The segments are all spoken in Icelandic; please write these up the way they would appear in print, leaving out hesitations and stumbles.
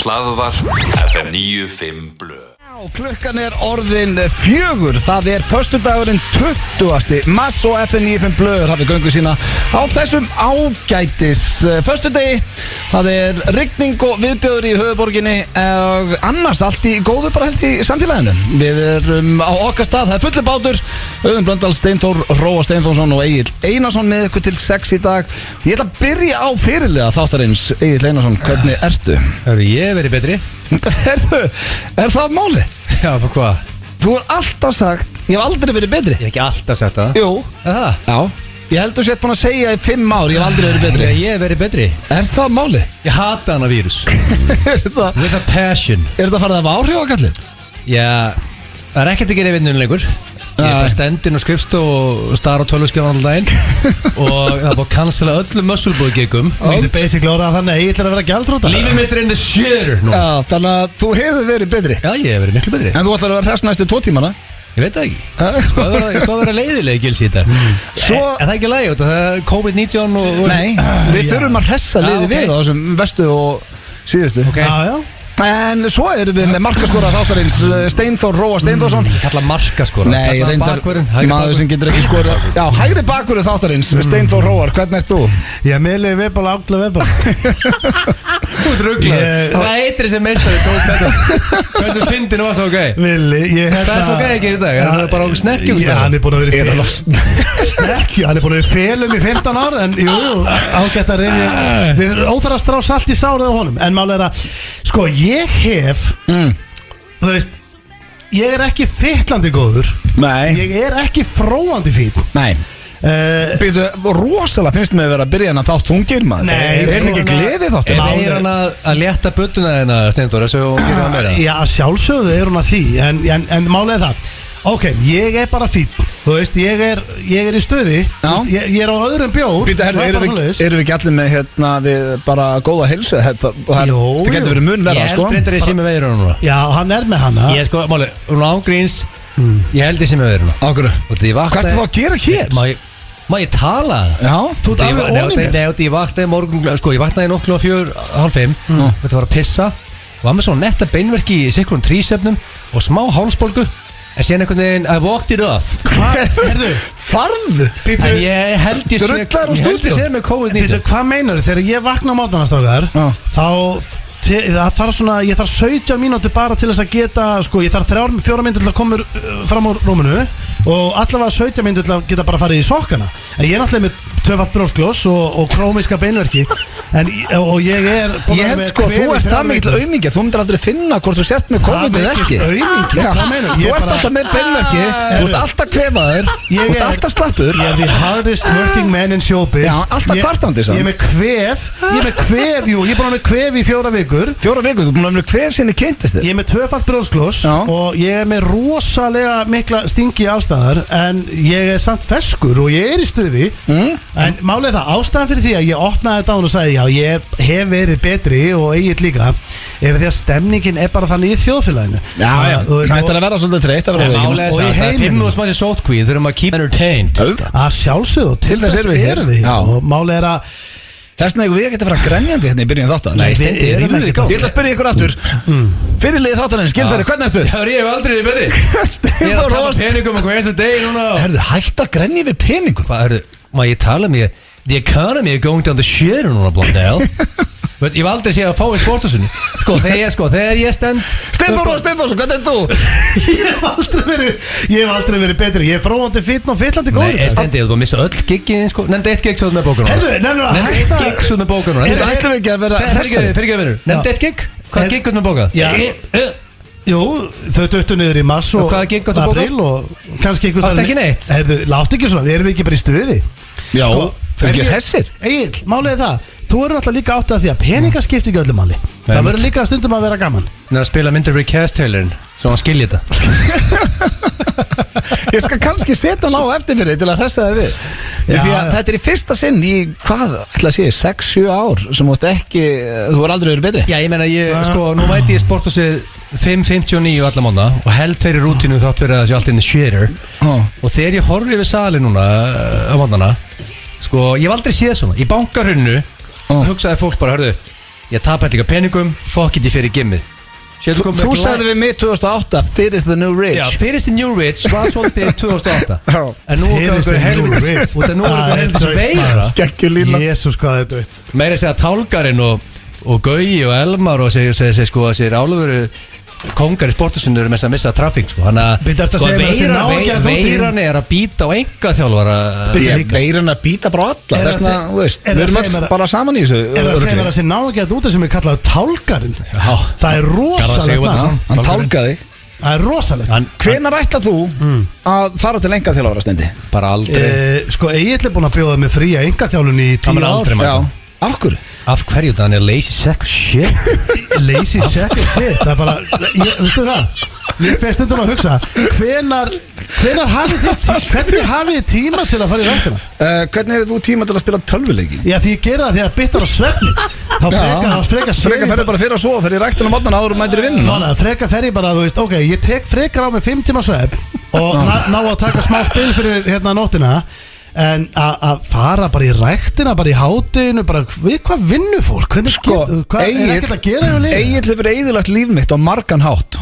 Hlaðvarp FM 95 Blöð. Klukkan orðin 4. Það föstudagurinn 20. mars og FM 95 Blöður hafið göngu sína á þessum ágætis föstudegi. Það rigning og viðbjóður í höfuborginni og annars allt í góðu bara held í samfélaginu. Við erum á okkar stað, það fullu bátur. Auðun Blöndal, Steinþór, Róa Steinþórsson og Egill Einarsson með ykkur til 6 í dag. Ég ætla að byrja á fyrirliða þáttarins. Egill Einarsson, hvernig ertu? Ég hef verið betri. Er það máli? Já, hvað? Þú alltaf sagt, ég hef aldrei verið betri. Ég hef ekki alltaf sagt það. Jú. Það? Já. Ég held þú sétt búin að segja í 5 ár, ég hef aldrei verið betri. Ég hef verið betri. Er það máli? Ég hata hana vírus. With a passion. Er þetta farið að hafa áhrif á kallinn? Já, það er ekkert að gera í vinnunum lengur. Ég er bara stendinn og skrifst og starf á tölvuskjáðan alltaf daginn. Og það er búin að cancela öllum muscleboy-giggum. Það getur basically orðað þannig að ég ætlar að vera gjaldþrota. Lífið mitt er in the shitter nú. Já, þannig að þú hefur verið betri. Já, ég hef verið miklu betri. En þú ætlar að vera hress næstu 2 tímana? Ég veit það ekki. Sko að vera leiðileg gils í þetta. Er það ekki lægi út af það COVID-19 og... Nei, við þurfum að hressa liði við á þessum vestu og síðustu. Já. En svo erum við með markaskora þáttarins Steinþór, Róa Steinþórsson. Ég kalla markaskora. Nei, reyndar maður sem getur ekki skora. Já, hægri bakvörður þáttarins Steinþór Róar, hvernig ert þú? Ég er meðlega viðbala, ákla viðbala. Þú ert rugglaður. Hvað heitir þessi meistari tók þetta? Hversu fyndinu var svo gæi? Vili, ég Hvað er svo gæi ekki í dag? Hann er bara á snekkjum. Já, hann er búin að vera í snekkju. Hann er búin að vera í felum í 15 ár. En jú, ágætt að reyna. Við erum óþarf að strá salt í sárið á honum. En málega er að, sko, ég hef þú veist, ég er ekki fyllandi góður. Nei. Ég er ekki fróandi fít. Nei. Býtu, rosalega finnst mér að vera að byrja hann að þátt þungir maður. Nei, er þetta ekki gleði þáttur? Er hann að létta buttuna þina, Steinþór, þessu og gera það meira? Já, sjálfsögðu er hún að því. En málega það, ok, ég er bara fít. Þú veist, ég er í stuði. Ég er á öðrum bjór. Býtu, erum við ekki allir með við bara góða heilsu? Það getur verið mun verða, sko. Ég held reyndar ég sé með veðurinn núna. Já, hann er með hana. Ég sko, máli, hún ángríns. Ég held ég sé með veðurinn. Ákveðu. Hvað ertu þá að gera hér? Má ég tala? Já. Þú ert alveg onni mér. Nei, ég vaknaði morgun, sko, ég vaknaði nokkuð á 4:30. Þetta var að pissa. Var með svona netta beinverki í sikkurum trísefnum og smá hálsbólgu. En síðan einhvern veginn, I walked it off. Hvað? Farðu? En ég held ég sé með COVID-19. Hvað meinar þið? Þegar ég vakna á mótnarnastrákar, þá þarf svona, ég þarf 17 mínútur bara til þess að geta, sko, ég þarf 3-4 mínútur til að koma fram úr rúminu og allavega 17 mínútur til að geta bara farið í sokkana. En ég er náttúrulega með 2 brjóskloss og krómiska beinverki og ég held sko, þú ert það mikill aumingja. Þú myndir aldrei finna hvort þú sért með COVID eða ekki. Þú ert alltaf með beinverki. Þú ert alltaf kvefaður. Þú ert alltaf slappur. Ég er the hardest working man in showbiz. Já, alltaf kvartandi samt. Ég er með kvef. Jú, ég er búin að með kvef í 4 vikur. 4 vikur, þú er búin að með kvef sinni kynntist þið. Ég er með 2 brjóskloss og ég er með rosalega mikla stingi afstæðar. En ég er samt feskur og ég er í stuði. En málið það, ástæðan fyrir því að ég opnaði þetta og sagði já, ég hef verið betri og Egill líka, er því að stemningin er bara þannig í þjóðfélaginu. Já, það ætlar að vera svolítið þreytt að vera málið er það er 5 og smátti sótkví, þurfum að keep entertained. Að sjálfsögðu, til þess erum við hér. Og málið er að þess vegna við getum að fara grenjandi hérna í byrjun þáttar. Nei, Steindi, ég ætla að spyrja ykkur aftur. Fyrirliði þáttarins, Gilsveri, hvernig ertu? Já, ég hef aldrei verið betri. Ég er að tala peningum og hversu deg núna. Herðu, hætt að grenja við peningum. Hvað, herðu, má ég tala með the economy is going down the shitter núna, Blondell. Ég hef aldrei séð að fá í sportusunni. Þegar ég stend Steinþórsson, hvernig er þú? Ég hef aldrei verið betri. Ég er fróandi fítn og fyllandi góður. Nei, Steindi, þú búið að missa öll giggin, sko. Nefndi 1 gigg svo með bókunum. Nefndi 1 gigg svo með bókunum. Þetta ætlum við ekki að vera hressari. Fyrir ekki að vera. Nefndi 1 gigg? Hvað gigg með bókað? Jú, þau duttu niður í mars og apríl og kannski einhvers Átti ekki neitt? Láttu ekki svona, við erum ekki bara í stuði. Já, þau ekki hressir. Egill, málið er það. Þú eru náttúrulega líka átt að því að peninga skiptir ekki öllu máli. Það verður líka stundum að vera gaman. Það er að spila myndir Rick Cass-Taylorinn svo hann skilji þetta. Ég skal kannski setja hann á eftir fyrir til að hressa það við. Því að þetta er í fyrsta sinn í, hvað, ætla að sé, 6-7 ár sem þú er aldrei verið betri. Já, ég meina, sko, nú mæti ég sporthúsið 5:59 alla mánuða og held þeirri rútínu þátt fyrir að það sé allt inn í shitter. Og þegar ég horfi yfir sali núna á mánuðana, sko, ég hef aldrei séð svona. Í bankarhunnu hugsaði fólk bara, hörðu, Ég tapa líka peningum, fuck it, ég fyrir gimmið. Þú sagði við mig 2008 Fear is the new rich. Já, Fear is the new rich var svolítið 2008. En nú er það helvits veira. Geggjulína. Jésús, hvað þetta veit. Meira segja Tálgarinn og Gaui og Elmar og segir sko að sér álöfuru kongar í sportusunni eru með að missa trafík sko. Þannig að veiran er að býta á enga þjálfara. Veiran að býta bara alla. Þessna, við erum öll bara saman í þessu. Er það að segja að það ná ekki að úti sem er kallað Tálgarinn? Það er rosalegt. Hann tálgaði. Það er rosalegt. Hvenær ætlað þú að fara til enga þjálfara stendi? Bara aldrei. Sko, Egill er búin að bjóða mig fría enga þjálfun í 10 ár. Já, af hverju? Af hverju það er lazy sack of shit? Lazy sack of shit, það er bara, veistu það? Ég fæst stundum að hugsa, hvernig hafið þið tíma til að fara í ræktina? Hvernig hefur þú tíma til að spila tölvuleiki? Já, því ég gera það því að byttar á svefni. Þá freka ferði bara fyrir að sofa, fyrir í ræktina á mótnana áður og mætir í vinnuna. Freka fer ég bara, þú veist, ok, ég tek frekar á mig 5 tíma svefn og ná að taka smá spil fyrir hérna nóttina. En að fara bara í ræktina, bara í hádeginu, bara við hvað vinnur fólk? Hvað er ekkert að gera yfir líf? Egill hefur eyðilagt líf mitt á margan hátt.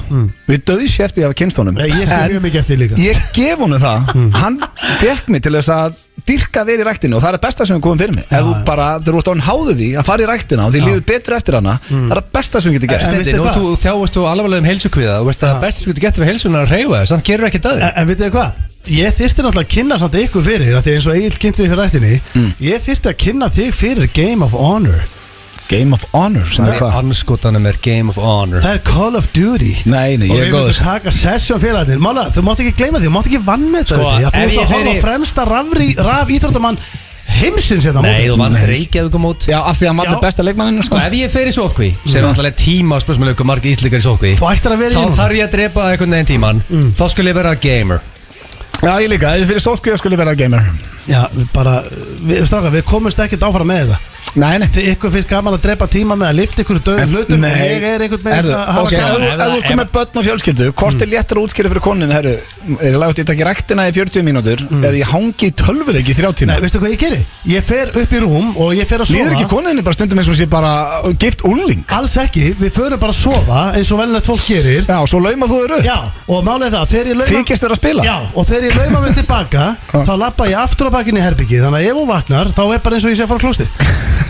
Við döðis eftir ég hafa kynst honum. Ég sé mjög mikið eftir líka. Ég gef honum það. Hann fekk mig til þess að dyrka verið í ræktinu og það er það besta sem við komum fyrir mig. Ef þú bara, þú ert án háðu því að fara í ræktina og því líður betur eftir hana, það er það besta sem við getum gert. Nú þjáist þú alvarlega heilsukviða og veist að það besta sem við getum gert við heilsunar að hreyfa þess, þannig gerur ekkert að þig. En veitu hvað? Ég þyrsti náttúrulega að kynna samt ykkur fyrir því eins og Egill kynnti þig fyrir rættinni. Ég þyrsti að kynna þig fyrir Game of Honor. Game of Honor, sem er hvað? Anskotanum er Game of Honor. Það er Call of Duty. Nei, ég er góður. Og við myndum taka session félagarnir. Mála, þú mátt ekki gleyma því, þú mátt ekki vannmeta þetta. Þú ert að horfa á fremsta raf íþróttamann heimsins hérna á móti. Nei, þú vannst Reykjavík á mót. Já, af því að maður er besta leikmanninu sko. Ef ég fer í sótkví, sem er náttúrulega tíma á spörsmjölu margir íslíkar í sótkví, þá þarf ég að drepa einhvern veginn tíman. Þá skulle ég vera gamer. Já, ég líka, ef ég fyrir sótkvíða skulle ég vera gamer. Já, bara, við komumst ekkert áfram með þetta. Nei. Þið ykkur finnst gaman að drepa tíma með að lifta ykkur döðum hlutum. Nei. Ég er einhvern veginn að hafa gaman. Ef þú komið börn og fjölskyldu, hvort er léttar að útskýra fyrir konin, herru, er ég lagt að ég taki ræktina í 40 mínútur eða ég hangi í tölvuleik í 30 tíma? Nei, veistu hvað ég geri? Ég fer upp í rúm og ég fer að sofa. Líður ekki koninni bara stundum eins og sé bara gift úlling? Alls ekki, við förum bara að sofa eins og venjulegt fólk gerir. Já, og svo lauma þú þér upp. Já, og málið það, þegar ég lauma Þykist þér að spila? Já, og þegar ég lauma mig tilbaka, þá labba ég aftur á bakinn í herbyggið. Þannig að ef hún vaknar, þá er bara eins og ég sé að fara á klósti.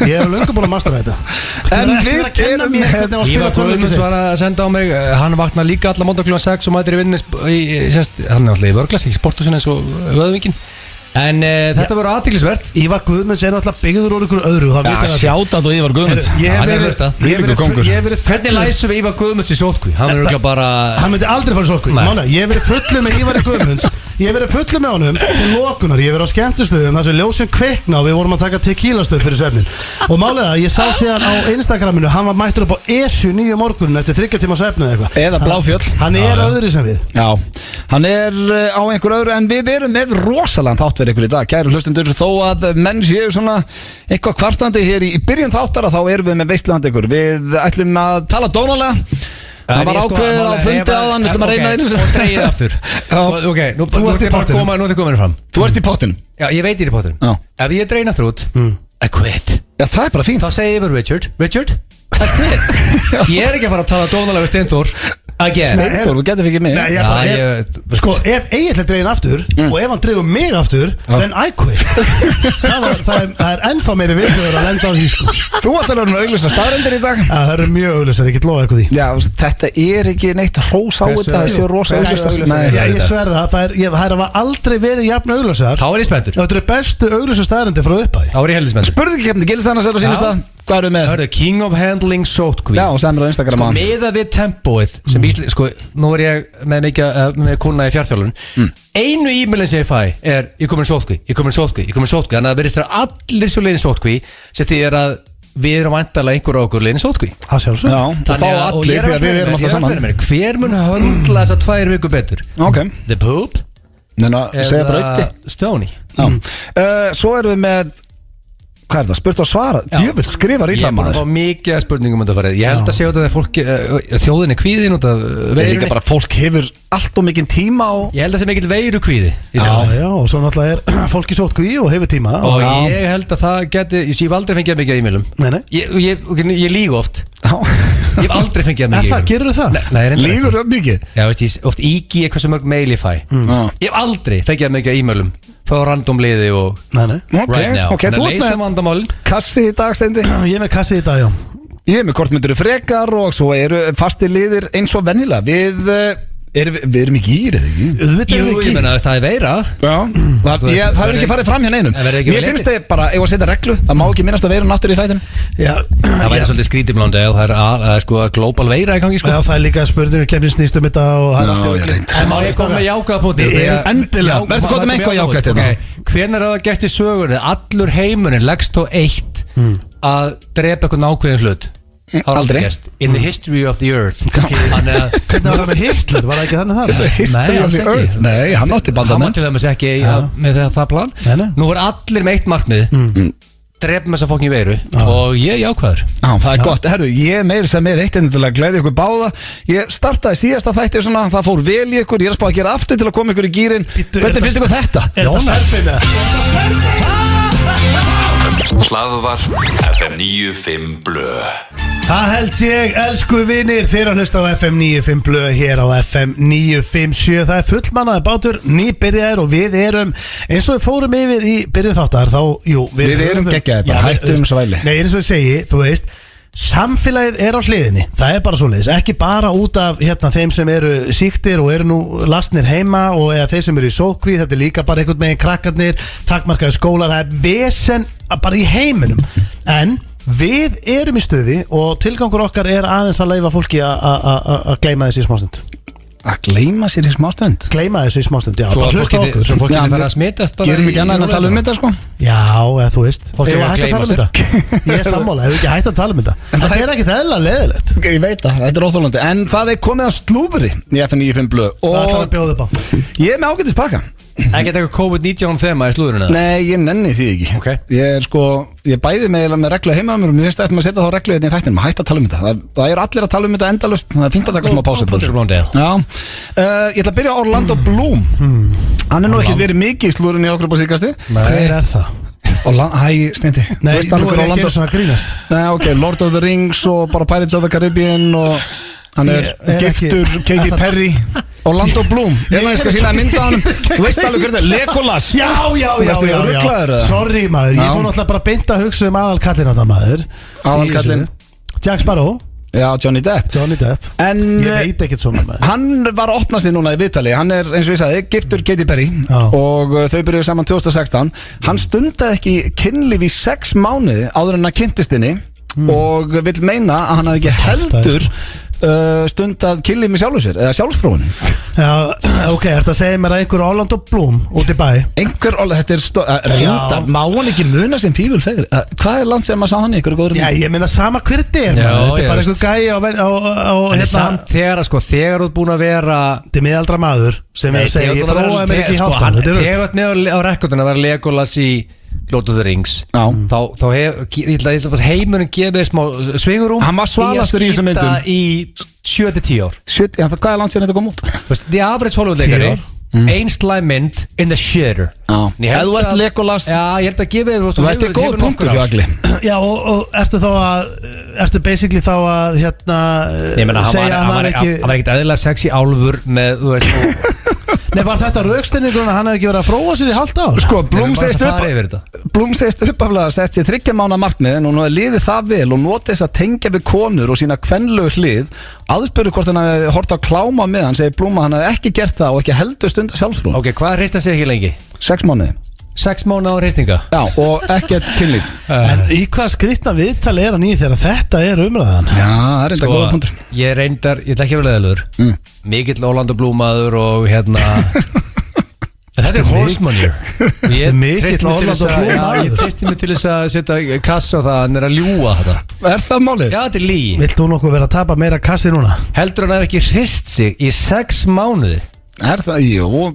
Ég er löngu búin að mastera þetta. En við erum Ívar Guðmunds var að senda á mig. Hann vaknar líka alla móta kl. 6 og mætir í vinnu. Hann er alltaf í vörglas, ekki sportusin eins og Vöðvingin. En þetta verður athyglisvert. Ívar Guðmunds er alltaf byggður úr ykkur öðru. Já, sjátt að þú Ívar Guðmunds. Hvernig læsum við Ívar Guðmunds í sótkví? Hann er bara... Hann myndi aldrei fara í sótkví. Ég hef verið fullu með Ívar Guðmunds. Ég hef verið fullu með honum til lokunar. Ég hef verið á skemmtustöðum þar sem ljósin kveikna og við vorum að taka tequila-stöð fyrir svefnin. Og málega ég sá síðan á Instagraminu, hann var mættur upp á ESU 9 morgunin eftir 3 tíma svefni eða eitthvað. Eða Bláfjöll. Hann er öðru sem við. Já, hann er á einhver öðru en við erum með rosalega þátt fyrir ykkur í dag. Kæru hlustendur, þó að menn séu svona eitthvað kvartandi hér í byrjun þáttara, þá erum við með veistlandi ykkur. Við ætlum að tala dónalega. Það var ákveðið á fundi áðan, við ætlum að reyna eins og dreigið aftur. Ok, nú er þetta komin fram. Þú ert í pottinum? Já, ég veit ég er í pottinum. Ef ég dreigið aftur út, I quit. Já, það er bara fínt. Þá segir ég bara Richard, I quit. Ég er ekki að fara að tala dónalega við Steinþór again. Steinþór, þú getur ekki mig. Sko, ef Egill er dregin aftur og ef hann dregur mig aftur, then I quit. Það er ennþá meiri viðbjöður að lenda á því sko. Þú ætlar að vera augljósa staðreyndir í dag. Það eru mjög augljósar, ég get lofa eitthvað því. Já, þetta er ekki neitt hrós á þetta, það séu rosa augljósar. Ég sverða það hafa aldrei verið jafn augljósar. Þá er ég spenntur. Þetta eru bestu augljósa staðreyndir frá upphæði. Þá er ég heldur spenntur. Spurningakeppni Gilsannars er á sínum stað. Hvað eru við með? King of Handling Sótkví. Já, og semur á Instagram. Sko meða við tempóið sem sko, nú er ég með kuna í fjárþjálfun. Einu e-mailin sem ég fæ er ég komin sótkví. Þannig að það verðist að allir svo leiðin sótkví sem því er að við erum vantarlega einhver á okkur leiðin sótkví. Það sjálfsög. Já, það fá allir því að við erum alltaf saman. Hver mun höndla þessar 2 vikur betur? Ok. The Poop eða Stoney. Svo erum við með hvað er það, spurt og svara djöfull skrifar illa Ég er búin að maður fá mikið að spurningum undanfarið. Ég held að segja þetta að fólk þjóðin er kvíðin út af Ég líka veirunni. bara fólk hefur allt og mikinn tíma og Ég held að segja mikill veiru kvíði Já, og svo náttúrulega er fólki sótkví og hefur tíma Og ég held að það geti Ég hef aldrei fengið mikið e-mailum Nei. Ég líg oft Ég hef aldrei fengið mikið e-mailum Gerðu það? Nei, reyndar ekki. lígur um mikið Já, veist ég, oft ígi ég hversu mörg mail ég fæ Ég hef aldrei fengið mikið e-mailum Fá random liði og Nei right now ok, þú ert leysum með vandamálin kassi í dag Steindi Ég er með kassi í dag, já Ég er með kortmyndur frekar og svo eru fasti liðir eins og vennilega Við erum ekki í eða ekki? Auðvitað Jú, erum við ég ekki menna það er veira Já, það hefur ekki farið fram hjá neinum Það verður ekki Mér með finnst þið bara, ef að setja reglu Það má ekki minnast að veira aftur í þættinu Já, Það væri svolítið skrítiblándi eða það er sko global veira í gangi sko Já, það er líka spurningu kemni snýst um þetta og það er Já, allt í ég reyndi. En má ég koma með jákvæða punkti? Við erum endilega. Vertu gott með eitthvað jákvætt hérna. Hvenær er það gert í sögunni? Allur heimurinn leggst þó eitt að drepa eitthvað nákvæðin hlut Aldrei. In the history of the earth Þannig að Hvernig var það með Hitler? Var það ekki þannig það? History Nei, of the alls ekki. earth Nei, hann átti Hann bandamenn var til dæmis ekki með það plan Nei. Nú er allir með eitt markmið Drepum þessa fokkin veiru Og ég er jákvæður Já, það er gott, herru, ég meiri sem með eitt til að glæði ykkur báða Ég startaði síðasta þætti svona, það fór vel í ykkur Ég er að spá að gera aftur til að koma ykkur í gýrin Hvernig finnst ykkur þetta? Er þetta serfina? Hlaðvar FM 95 Blö. Það held ég, elsku vinir, þeir að hlusta á FM 95 blöð hér á FM 957. Það er fullmannaði bátur, nýbyrjaðir og við erum, eins og við fórum yfir í byrjun þáttar, þá, jú, Við erum geggjaðir, bara hættum svæli. Nei, eins og við segi, þú veist, samfélagið er á hliðinni, það er bara svoleiðis, ekki bara út af þeim sem eru sýktir og eru nú lastnir heima og eða þeir sem eru í sótkví, þetta er líka bara einhvern veginn krakkarnir, takmarkaði skólar, það er vesen bara í heiminum, en við erum í stuði og tilgangur okkar er aðeins að leyfa fólki að gleyma þessi í smástund. Að gleyma sér í smástund? Gleyma þessi í smástund, já, Svo bara hlusta okkur. Svo fólk getur fara að smitast bara Gerum ekki annað en að tala um þetta sko? Já, eða þú veist, Fólk hefur er að hægt að tala um gleyma þetta. Ég er sammála, hefur ekki hægt að tala um þetta. Það er ekkert eðlilega leiðilegt. Ég veit það, þetta er óþólandi En það er komið að slúðri í FM 95 blöð Það ætlar að Og bjóða upp á. ég er með ágætis pakka Ekkert eitthvað COVID-19 þema í slúðurinn Nei, ég nenni því ekki Ok. Ég er sko, ég bæði með reglu heima á mér og mér finnst það eftir að setja þá reglu hérna í þættinum að hætta að tala um þetta Það er allir að tala um þetta endalaust Það er fínt að taka smá pásu Já, ég ætla að byrja á Orlando Bloom Hann er nú ekki verið mikið í slúðurinn í okkur upp á síðkasti Hver er það? Hæ, Steindi Nei, nú er ég ekki svona að grínast. Nei, ok, Lord of the Rings og bara Pirates of the Caribbean og hann er Ég er ekki- giftur Katy Perry Orlando Bloom Ég skal sína að mynda á hann Þú veist alveg hvernig það er Legolas Já, Ertu ruglaður eða? Sorry maður, ég Já. fór náttúrulega bara beint að hugsa um aðalkallinn á það maður. Aðalkallinn. Í þessu. Jack Sparrow, Já, Johnny Depp Johnny Depp. En Ég veit ekkert svona maður. hann var að opna sig núna í viðtali Hann er, eins og ég sagði, giftur Katy Perry Já. Og þau byrjuðu saman 2016 Hann stundaði ekki kynlíf í 6 mánuði Áður en hann kynntist henni Og vill meina að hann hafi ekki heldur stundað kynlíf með sjálfur sér Eða sjálfsfróun Já, ok, ertu að segja mér að einhver Orlando Bloom út í bæ? Þetta er reyndar Má hann ekki muna sem fífulfegri Hvað er land sem maður sá hann í ykkur góður Já, ég meina sama hver þetta er Já, maður. Þetta ég er bara veist. einhver gæi á En samt þegar þegar þú ert búin að vera Þetta er miðaldra maður sem er að segja Ég fróaði mér ekki í hálftan Þegar þú ert með á rekordinu að vera Legolas í Lord of the Rings Já. Þá ég ætla að heimurinn gefið þér smá svigurum Hann var svalastur í þessum myndum. í 7-10 ár Hvað er land sem þetta kom út? The average Hollywood 10 leikari ár. Ein slæm mynd in the shitter Ef þú ert Legolas Já, ég held að gefið Þetta er góð punktur hjá Agli Já, og ertu þá að Ertu basically þá að Ég meina, hann segja var ekkert eðlilega sexy álfur með, þú veist Nei, var þetta rökstenninguna hann hefði ekki verið að fróa sér í hálft ár? Sko, Blum Við erum bara segist að fara yfir þetta. uppaflega að setja 3 mánaða markmið og nú er liðið það vel og notið þess að tengja við konur og sína kvenlegu hlið aðspurðu hvort hann hefði hort á kláma með hann segir Blum að hann hefði ekki gert það og ekki heldur stunda sjálfsfrún Ok, hvað reist það sig ekki lengi? 6 mánuði 6 mánuða á reistinga Já, og ekkert kynlíf En í hvað skrýtna viðtali er hann í þegar þetta er umræðan? Já, það er enda góða punktur Ég reyndar, ég ætla ekki að vera leðalur Mikill Orlando Blúmaður og Þetta er horsemanur Þetta er mikill Orlando Bloom-maður. Ég treysti mig til þess að setja kassa á það Hann er að ljúga þetta Er það málið? Já, þetta er lí Vilt þú nokkuð vera að tapa meira kassi núna? Heldur hann að ekki hrist sig í 6 mánuði Er það? Jú,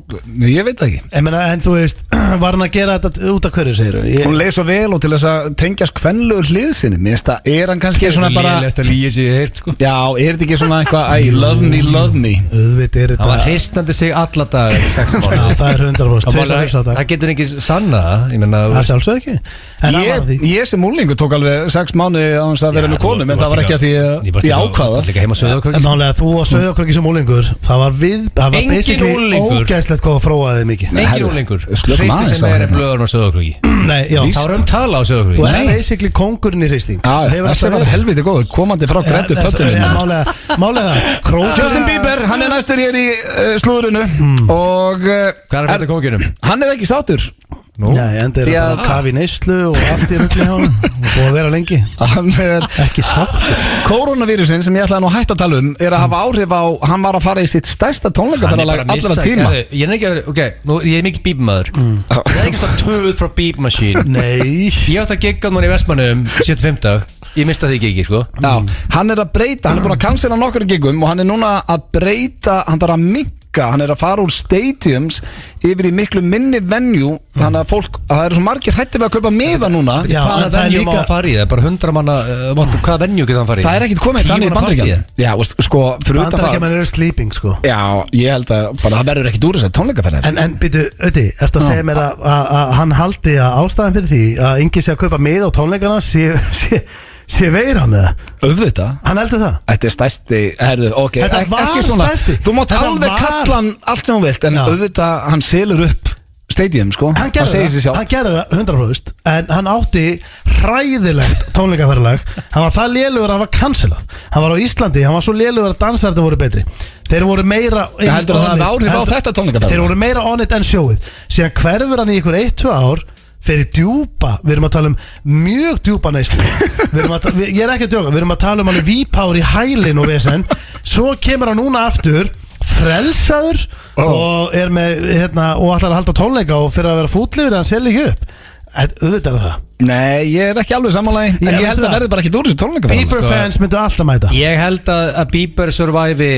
ég veit það ekki En þú veist var hann að gera þetta út af hverju, segirðu? Hún leið svo vel og til þess að tengjast kvenlegur hlið sinni. Mér finnst það, hann kannski svona bara Lélegasta líi sem ég hef heyrt, sko. Já, þetta ekki svona eitthvað love me Auðvitað er Hann var þetta hristandi sig alla daga í 6 Já, mánuði. það er 100% Það getur ekki sanna það. Ég meina, Það sjálfsög ekki En hann var því Ég sem úlingur tók alveg 6 mánuði á hans að vera með konum, en það var ekki að því ég ákvaða. Líka heima Sauðárkróki. En nálega þú og Sauðárkróki sem úlingur Það var Enginn basically unglingur. ógæslegt hvað það fróaði mikið Engin úlingur. slökum aðeins Hristi sem á er hérna. blöður á Sauðárkróki. Nei, já Það var tala á Þú Sauðárkróki. er basically kóngurinn í hristing Já, þessi var helviti góð, komandi frá grættu pöttunum. Málega Justin Bieber, hann er næstur hér í slúðrunu og Hvað er þetta kókinum? hann er ekki sátur. Nei, enda er Já. þetta kafi neyslu og allt í rugli hjá hann og búið að vera lengi Hann er Ekki sáttur koronavírusin sem ég ætlaði nú að hætta að tala um er að hafa áhrif á, hann var að fara í sitt stærsta tónleikaferðalag allra tíma. Ég er ekki að, ok, nú ég er mikil bíbmaður. Ég er ekki svona töð frá Beep Machine. Nei Ég átti að gigga mann í Vestmannum 75. Ég mista því giggi, sko. Já, hann er að breyta, hann er búin að cancela nokkur gigum og hann er núna að breyta, hann þarf að mikka, hann er að fara úr stadiums yfir í miklu minni venue, þannig að fólk, það eru svo margir hætti við að kaupa miða núna. Já, Hvaða en það er venju má líka- hann fara í? Það er bara 100 manna, hvaða venju getur hann fara í? Það er ekkert komið 10 þannig í manna Bandaríkjunum. partí, Já, og sko, fyrir utan það. Bandarækjumenn eru sleeping sko Já, ég held að bara það verður ekkert úr þess að tónleikaferðar. En býtu, Öddi, ertu að segja mér að hann haldi að ástæðan fyrir því að yngi sé að kaupa með á tónleikana sé veiran eða? Auðvitað. Hann heldur það? Þetta er stærsti, herðu, ok, Þetta var ekki svona, stærsti. þú mátt Þetta alveg var- kalla hann allt sem þú vilt, en Já. auðvitað hann selur upp stadium, sko. Hann gerði segir sér það, hann sjálft. gerði það 100% En hann átti hræðilegt tónleikaferðalag Hann var það lélugur að hann var cancelað Hann var á Íslandi, hann var svo lélugur að dansarðin voru betri Þeir voru meira Ég heldur að það on hafi it. áhrif á Heldur- þetta tónleikaferðalag. Þeir voru meira on it en sjóið Síðan hverfur hann í ykkur 1-2 ár Fyrir djúpa, við erum að tala um mjög djúpa neyslu Ég er ekki að djóka, við erum að tala um hann V-Power í hælinn og vesen Svo kemur hann núna aftur frelsaður og er með og ætlar að halda tónleika og fyrir að vera fútlifir hann selja ekki upp auðvitað er það Nei, ég er ekki alveg sammálaði, en ég held að verði bara ekki úr þessu tónleikaferðalag. Bieber fans myndu alltaf mæta Ég held að Bieber survive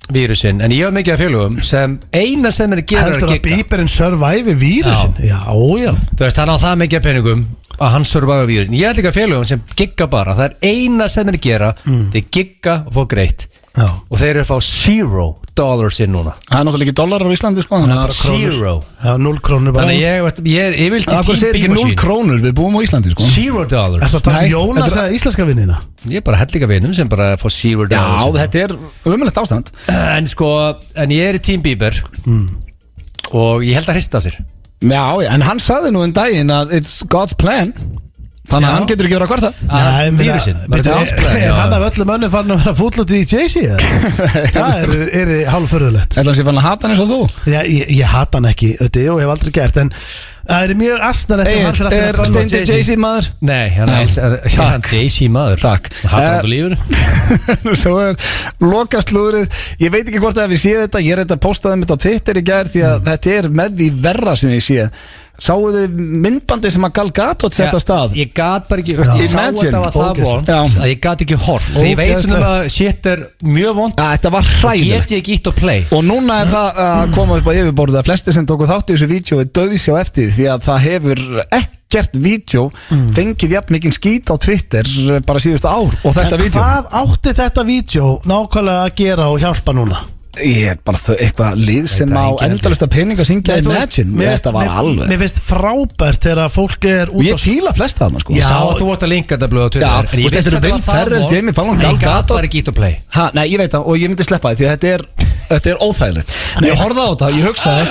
vírusinn, en ég hef mikið af félögum sem eina sem er að gera er heldur að að gigga. Bieberinn survive vírusin já. Þú veist, hann á það mikið af peningum að hann survive vírusinn. Ég held líka af félögum sem gigga bara, það er eina sem er að gera þeir gigga og fá greitt Já. og þeir eru að fá $0 inn núna. Það er náttúrulega ekki dollarar á Íslandi, sko. Þannig að 0. Já, 0 krónur bara Þannig ég vil til það segir ekki 0 krónur, við búum á Íslandi, sko. $0. Er það að tala um Nei, Jónas þetta- eða íslenska vinnina? Ég er bara hellinga vinum sem bara fá $0. Já, þetta er umöðlegt ástand. En sko, en ég er í Team Bieber og ég held að hrista á sér. Já, en hann sagði nú daginn að it's God's plan. Þannig að Já. hann getur ekki verið að kvarta. Nei, ég meina, vírusinn, var bíddu, þetta ástæða? er hann af öllum mönnum farin að vera fútlótið í Jay-Z? Það er þið hálfförðulegt Ætla hann sé fann að hata hann eins og þú. Já, ég hata hann ekki auðvitað og hef aldrei gert en það er mjög asnar eftir hann fyrir Er Steindi Jay-Z maður? Nei, hann Nei, er hann takk. Jay-Z maður. Takk. Hann hattar út á lífinu. Svo er lokast lúðrið. Ég veit ekki hvort að við séð þetta. Ég er þetta postaði mitt á Twitter í gær því að þetta er með því verra sem ég sé. Sáu þið myndbandi sem að Gal Gadot sett á stað? Ég gat bara ekki, Já. ég sá Imagine. þetta var það Ógeðslegt. vond Já. að ég gat ekki hort. Þegar ég veit Ógeðslegt. svona að shit er mjög vond, Ja, þetta var get hræðilegt. ég ekki ítt að play. Og núna er það að koma upp á yfirborðu að flesti sem tóku þátt í þessu vídeo er döðsjá eftir því að það hefur ekkert vídeo fengið jafn mikinn skít á Twitter bara síðustu ár og þetta En vídeo. hvað átti þetta vídeo nákvæmlega að gera og hjálpa núna? Ég er bara eitthvað lið sem Þetta á enginn endalista pening að syngja Nei, þú veist, Imagine. Þetta var alveg. Mér finnst frábært þegar fólk er Og út ég fíla flest þarna, sko. Ég sá Já. að þú vorst að linka þetta blöð á Twitter. Já, en ég og þetta vissi eru að Will var það Ferrell, vont, Jamie Fallon, en Gal ég gat Gadot. bara ekki ítt að play. Ha, nei, ég veit það og ég myndi sleppa því að þetta er óþægilegt. Ég horfði á þetta og ég hugsaði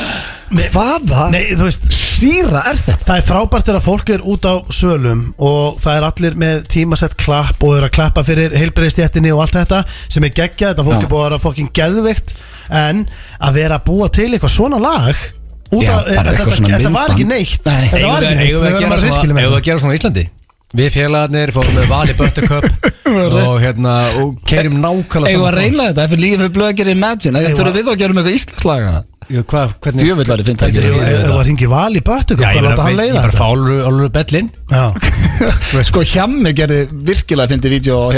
hvaða Nei, þú veist síra er þetta? Það er frábært þegar fólk er út á sölum og það er allir með tímasett klapp og er að klappa fyrir heilbrigðistéttinni og allt þetta sem er geggjað, þetta fólk Já. er búið að vera fokkin geðveikt en að vera að búa til eitthvað svona lag út Já, af, bara eitthvað svona þetta var ekki myndband. neitt Nei. Þetta var ekki neitt, Eigum við við verðum að riskilja eigum við með að gera svona í Íslandi? Við félagarnir fórum með Vali Buttercup og keirum nákvæmlega Eigum að saman. reyna þetta ef við lífum við blöð að gera Imagine. Það þurfum við að gera um eitthvað íslenslaga. Hvernig Djöfull var ég fint að Það var hringi val í böttu Já, ég Láta hann leiða bara þetta fá alveg bellinn Sko Hjammi gerði virkilega fyndið vídeo á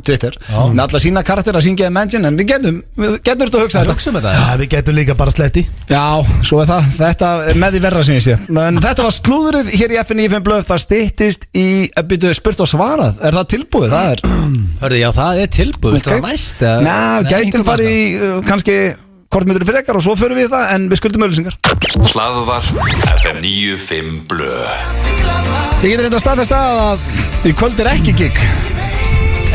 Twitter með alla sína karakter að syngja Imagine en við getum þetta að hugsa þetta Já, við getum líka bara sletti Já, svo er það, þetta er með því verra sem ég sé en þetta var slúðrið hér í FNÍ5 blöð það styttist í, byrju spurt og svarað er það tilbúið? Það er Hörðu, já, það er tilbúið Viltu það næst? Ná, gætum farið í kannski kortmyndur frekar og svo förum við það en við skuldum auðlýsingar Hlaðvarp FM 95 blöð Ég getur reynda að staðfesta að í kvöld er ekki gig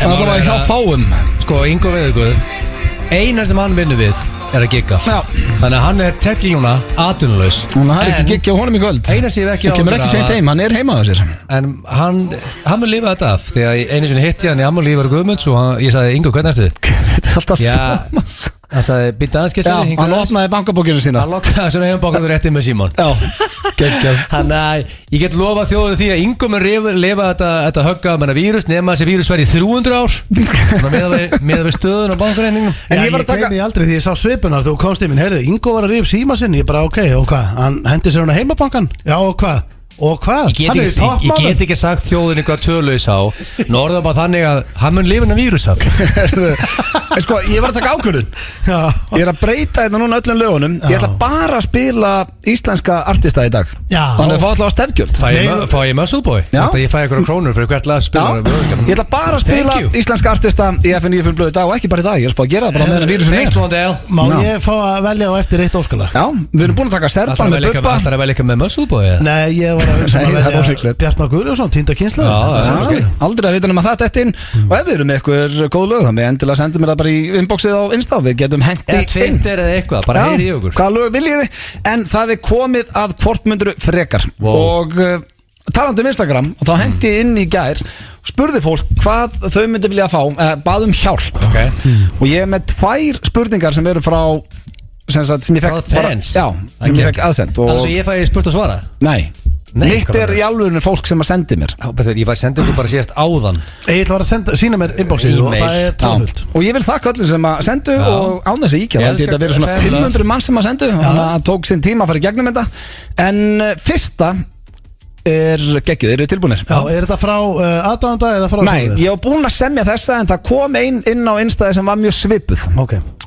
Það var hjá fáum Sko, Ingo Veðurguð Einar sem hann vinnur við er að gigga Já. Þannig að hann er tekli núna atvinnulaus Hún har ekki gig hjá honum í kvöld Einar sé ekki á Hún kemur ekki seint heim, hann er heima á sér En hann mun lifa þetta af Þegar einu sinni hitti hann í Ammali Ívar Guðmunds og ég sagði, Ingo, hvernig ertu þið? Þetta er alltaf svona Hann sagði, býta aðeins Já, hann opnaði bankabókinu sína Hann lokkaði svona heimbókanu réttið með Símon Já, geggjað Þannig að ég get lofa þjóðu því að Ingo mun lifa þetta högga með vírus nema þessi vírus verið í 300 ár með við stöðun á bankareiningnum En ég gleymi aldrei því ég sá svipunar þú komst í minn, heyrðu, Ingo var að rífa síma sinn ég bara, ok, og hvað, hann hendi sér hann á heimabankan Já, og hvað? Hann er í toppmálum Ég get ekki sagt þjóðinni hvað töluðis á Norða bara þannig að hann mun lifa innan vírus af Sko, ég var að taka ákvörðun Ég er að breyta þetta núna öllum lögunum Ég ætla bara að spila íslenska artista í dag Já. Þannig að fá alltaf stefgjöld Fá ég Muscleboy? Já. Ég fæ einhverjum krónur fyrir hvert lag að spila Ég ætla bara að spila Thank you. íslenska artista í FNÍ5 blöð í dag og ekki bara í dag Ég er spá að gera það bara meðan vírusin Thanks, er Blondell Má ég fá að velja á eftir eitt óskalag? Já, við erum búin að taka Serban með Bubba Það er vel ekki með Muscleboy Nei, ég var að Nei, það er ósvíklegt. Bjartmar Guðljósson, týnda kynslu Aldrei að vita um að það dætt inn og ef þið eru með eitthvað góð lög þá með endilega sendið mér það bara í inboxið á Insta við getum hendi Eða Twitter eða eitthvað, bara heyri í okkur Hvaða lög viljið þið? En það er komið að hvort myndur frekar og talandi um Instagram og þá hendi ég inn í gær spurði fólk hvað þau myndi vilja fá baðum hjálp og ég er með 2 spurningar sem eru frá sem ég fekk sem ég fekk aðsend Þannig að ég fæ spurt og svara? Nei Mitt er í alvörinu fólk sem að sendi mér Ég var sendið þú bara síðast áðan Egil var að sína mér inboxið og það er tróðfullt Og ég vil þakka öllum sem að sendu og án þess að íkja Það geta verið svona 500 mann sem að sendu Þannig að það tók sinn tíma að fara í gegnum þetta En fyrsta er geggjuð, eru þið tilbúinir? Já, er þetta frá aðdáðanda eða frá Nei, ég var búinn að semja þessa en það kom inn á Instaði sem var mjög svipuð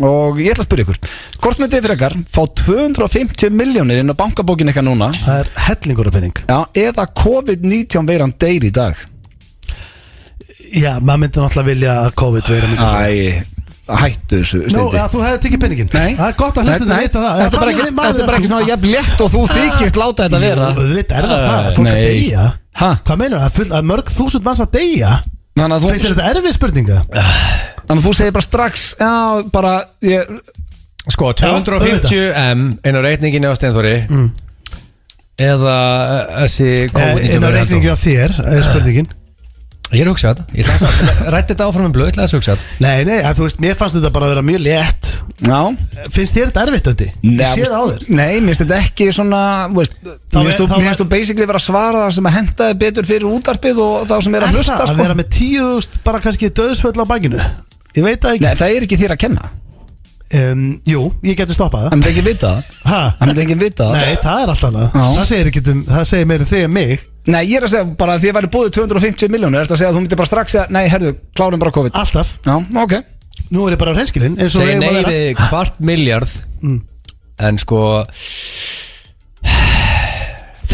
Og ég ætla að spyrja ykkur Hvort myndið frekar fá 250 milljónir inn á bankabókin eitthvað núna Það er hellingur af penning Já, eða COVID-19 veiran deyr í dag Já, maður myndi náttúrulega vilja að COVID veiran hættu þessu Steindi. Þú hefði tekið penningin. Nei. Það er gott að hlusta þetta það. Þetta er bara ekki svona jafn létt og þú þykist láta þetta vera. Þú veit, er það fólk að deyja? Hvað meinar það? Að mörg þúsund manns að deyja? Finnst þér þetta erfið spurninga? Þannig að þú segir bara strax já, bara Sko, 250M inn á reikninginu á Steinþóri eða þessi inn á reikninginu á þér, eða spurningin. Ég er hugsað, ég rætti þetta áfram með blöð, ég ætla að hugsað. Nei, þú veist, mér fannst þetta bara að vera mjög létt. Já. Finnst þér þetta erfitt þetta? Ég sé það á þér. Nei, mér finnst þetta ekki svona, mér finnst þú basically vera að svara það sem að henda þið betur fyrir útarpið og þá sem er að hlusta. Að vera með 10.000 bara kannski döðsföll á bakinu? Ég veit það ekki. Nei, það er ekki þér að kenna. Jú, ég geti stoppað það. Það myndi ekki vita það. Það myndi ekki vita það. Nei, það er allt annað. Það segir meira þig en mig. Nei, ég er að segja bara að því að væri búið 250 milljónir. Er þetta að segja að þú myndi bara strax segja, nei, herðu, klárum bara COVID. Alltaf. Já, ok. Nú er ég bara á hreinskilin. Segir nei við 250 milljarð. En sko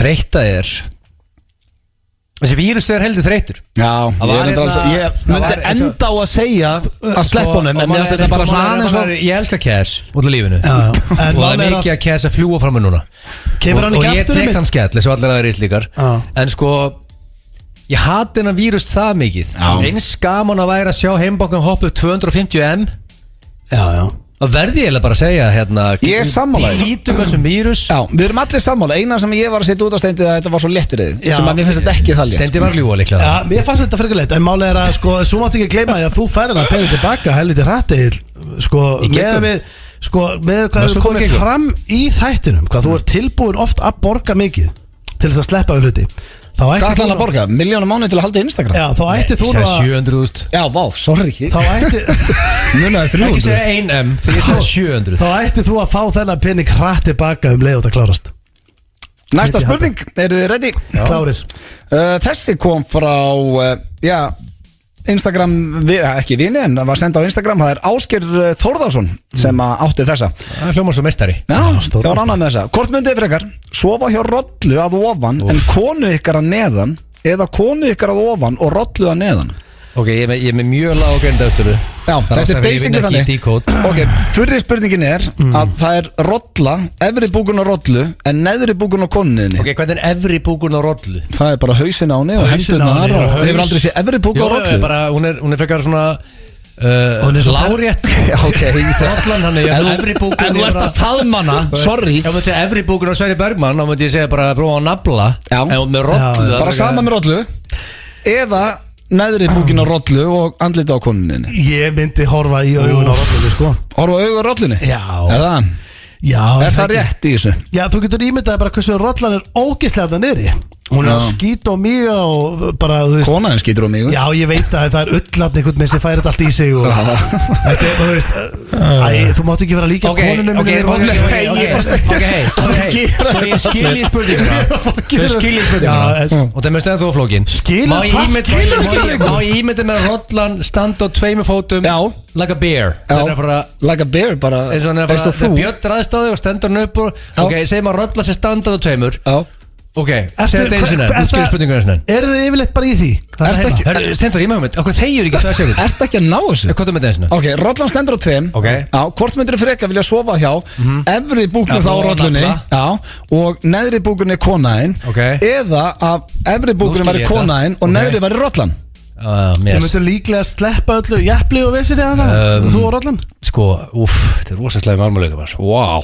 þreytta er þessi vírus er heldur þreytur. Já, ég myndi enda á að segja að sleppa honum, en mér finnst þetta bara svona aðeins og ég elska cash út af lífinu og það er mikið að cash að fljúa fram með núna og ég tek þann skell eins og allir aðeins líkar en sko ég hati hennar vírus það mikið eins gaman að væri að sjá heimbankan hoppu 250M Það verði ég bara að segja hérna ég er sammála Lítum þessum vírus Já, við erum allir sammála Eina sem ég var að setja út á Steindi að þetta var svo léttur sem að mér finnst þetta ekki það létt Steindi var ljúa líklega Já, mér fannst þetta frekar létt En málega er að sko, svo máttu ekki gleyma því að þú færðir hann penið tilbaka helviti hrætti sko, með hvað þú komið fram í þættinum hvað þú ert tilbúin oft að borga mikið til þess að sleppa við hluti Hvað ætla hann að borga? Miljónum mánuð til að halda Instagram? Já, þá ætti þú Ég sagði 700.000 Já, vá, sorry Þá ætti Munaði Ekki 300 segja 1M, þegar ég sagði 700 Þá ætti þú að fá þennan pening hratt tilbaka leið og það klárast Næsta spurning, eru þið ready? Klárir Þessi kom frá, Instagram, ekki vini en var senda á Instagram, það er Ásgeir Þórðarsson sem átti þessa. Það hljómar svo meistari. Já, ég var ánægð með þessa. Hvort myndið frekar sofa hjá rollu að ofan en konu ykkar að neðan eða konu ykkar að ofan og rollu að neðan? Ok, ég er með mjög lág og greindaðstöru. Já, þetta er basically þannig. Ok, fyrri spurningin er að það er rolla, efri búkun á rollu en neðri búkun á konuninni. Ok, hvernig er efri búkun á rollu? Það er bara hausin á henni og hendurnar og hefur aldrei séð efri búkun á rollu. Já, bara, hún er frekar svona lárétt. Ok, rollan hann er efri búkun. En þú ert að faðmanna, sorry. Ef maður segja efri búkun á Sverri Bergmann, þá myndi ég segja bara prófa að nafla. Já, bara sama með rollu. Eða neðri búkin á rollu og andlita á konuninni. Ég myndi horfa í augun á rollunni sko. Horfa augun á rollunni? Já. Er það? Já. Er það rétt í þessu? Já, þú getur ímyndaði bara hversu rollan er ógeðslega þarna niðri. Hún er að skýta á mig og bara, þú veist. Konaðin skýtur á mig? Já, ég veit að það er öllat einhvern með sem færi þetta allt í sig og þetta er, þú veist, þú mátt ekki vera líka konunum minni. Ok, svo ég skilji spurninguna og það með stöðu þú flókin. Má ég ímynda með rollan standa á tveimu fótum like a bear? Like a bear, bara eins og þú Björn ræðstáði og stendur hann upp og ok, segjum að rolla sér standað á tveimur. Ok, segð þetta eins og nefn, útskýrðu spurningu eins og nefn. Eru þið yfirleitt bara í því? Stendur, ég með hugmynd, okkur þeir eru ekki 2 sekundur. Ertu ekki að ná þessu? Hvað er með þetta eins og nefn? Ok, rollan stendur á tveim. Hvort myndir þið freka vilja sofa hjá efri búknu þá á rollunni og neðri búknu er konaðinn eða að efri búknu væri konaðinn og neðri væri rollan? Þú myndir líklega að sleppa öllu jafnli og vesir eða það, þú og rollan? Sko, þetta er rosalega marmuleika bara, wow.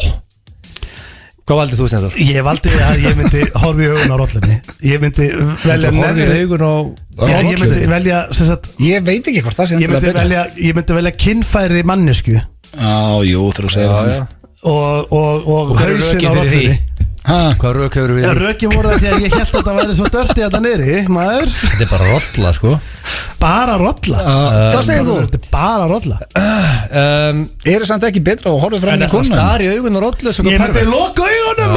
Hvað valdið þú, Stendur? Ég valdi að ég myndi horfa í augun á rollunni. Ég myndi velja horfa í augun á rollunni. Ég myndi velja, sem sagt, ég veit ekki hvort það sé ég myndi velja kynfæri mannesku. Jú, þú segir það. Og hausin á rollunni. Hvað rauk hefur við? Rökin voru það því að ég held að það væri svo dörti að það niðri, maður. Þetta er bara rolla, sko. Bara rolla? Hvað segir þú? Þetta er bara rolla. Er það samt ekki betra að horfa fram í konan? En það stari augun og rollu. Ég myndi loka augunum.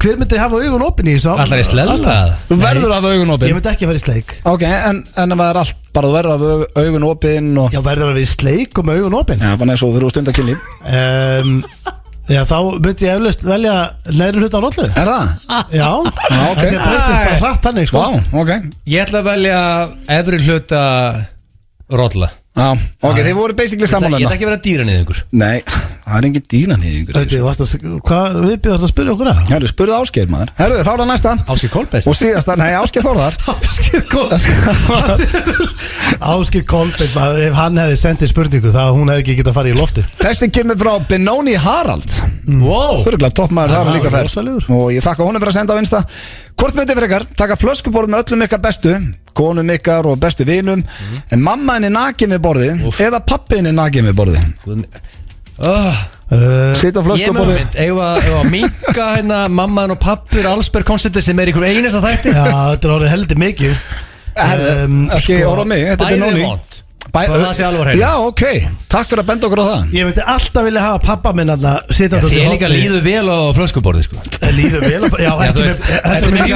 Hver myndi hafa augun opin í þessu? Alltaf í slella? Þú verður að hafa augun opin? Ég myndi ekki að vera í sleik. Ok, en það er allt bara þú verður að hafa augun opin Já, verður að vera í sleik og með augun opin. Já, þannig að þú þurfum stund að kynlíf. Já, þá myndi ég eflaust velja neðri hluta á rollu. Er það? Já, þetta breytist bara hratt þannig, sko. Ok. Ég ætla að velja efri hluta rolla. Já, ok, þið voru basically saman. Ég ætla ekki að vera dýranýðingur. Nei, það er engin dýranýðingur. Hvað viðbjóðast að spyrja okkur að? Herru, spurðu Ásgeir, maður. Herru, þá er það næsta. Ásgeir Kolbeins. Og síðasta, nei, Ásgeir Þórðar. Ásgeir Kolbeins, ef hann hefði sendið spurningu þá hún hefði ekki getað að fara í lofti. Þessi kemur frá Benóni Harald. Wow. Hörglega toppmaður það líka fær. Og ég þakka honum fyrir að senda á Insta. Hvort myndi frekar, taka flöskuborð með öllum ykkar bestu, konum ykkar og bestu vinum, en mamma henni nakin við borðið eða pappi henni nakin við borðið? Sita á flöskuborðið. Ég með mynd, ef að minka hérna mamman og pappir allsberg koncepti sem er ykkur einasta þætti. Já, þetta er orðið heldur mikið. Ekki orða mig, þetta er Benóni. Það sé alveg hreinu. Já, ok, takk fyrir að benda okkur á það. Ég myndi alltaf vilja hafa pappa minn að sitja á þér líka líður vel á flöskuborði sko. Líður vel, já, ekki með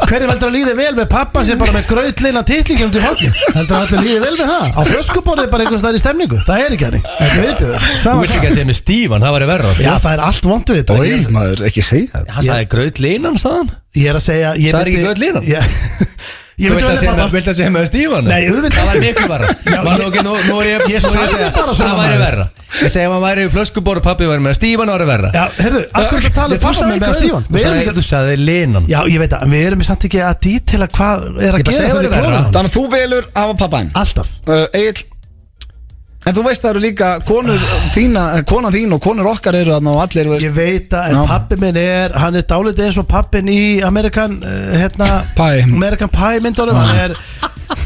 hverju veldur að líður vel með pappa sem bara með grautleina titlingum til hókn? Heldur að allir líður vel með það? Á flöskuborði er bara einhvers staðar í stemningu. Það er ekki hannig, þetta er viðbjöður. Þú vilt ekki að segja með Stífan, það væri verra. Já, það er allt vont við þetta. Oi, maður, ekki segja það. Hann sagði grautleinan, sagðan? Ég er að segja sagði ekki grautleinan? Ég vilt að segja með Stífan? Nei, það var miklu verra. Nú er ég að segja það væri verra. Ég segja að maður væri í flöskuborð og pappi væri með Stífan og væri verra. Já, heyrðu, akkur er að tala pappa með Stífan. Þú sagði Lenan. Já, ég veit að við erum samt ekki að dítela hvað er að gera fyrir klóðan. Þannig að þú velur af að pappa henn. Alltaf. Egil, en þú veist það eru líka konan þín og konur okkar eru þarna og allir, veist. Ég veit að pappi minn hann er dálítið eins og pappin í American Pie myndunum.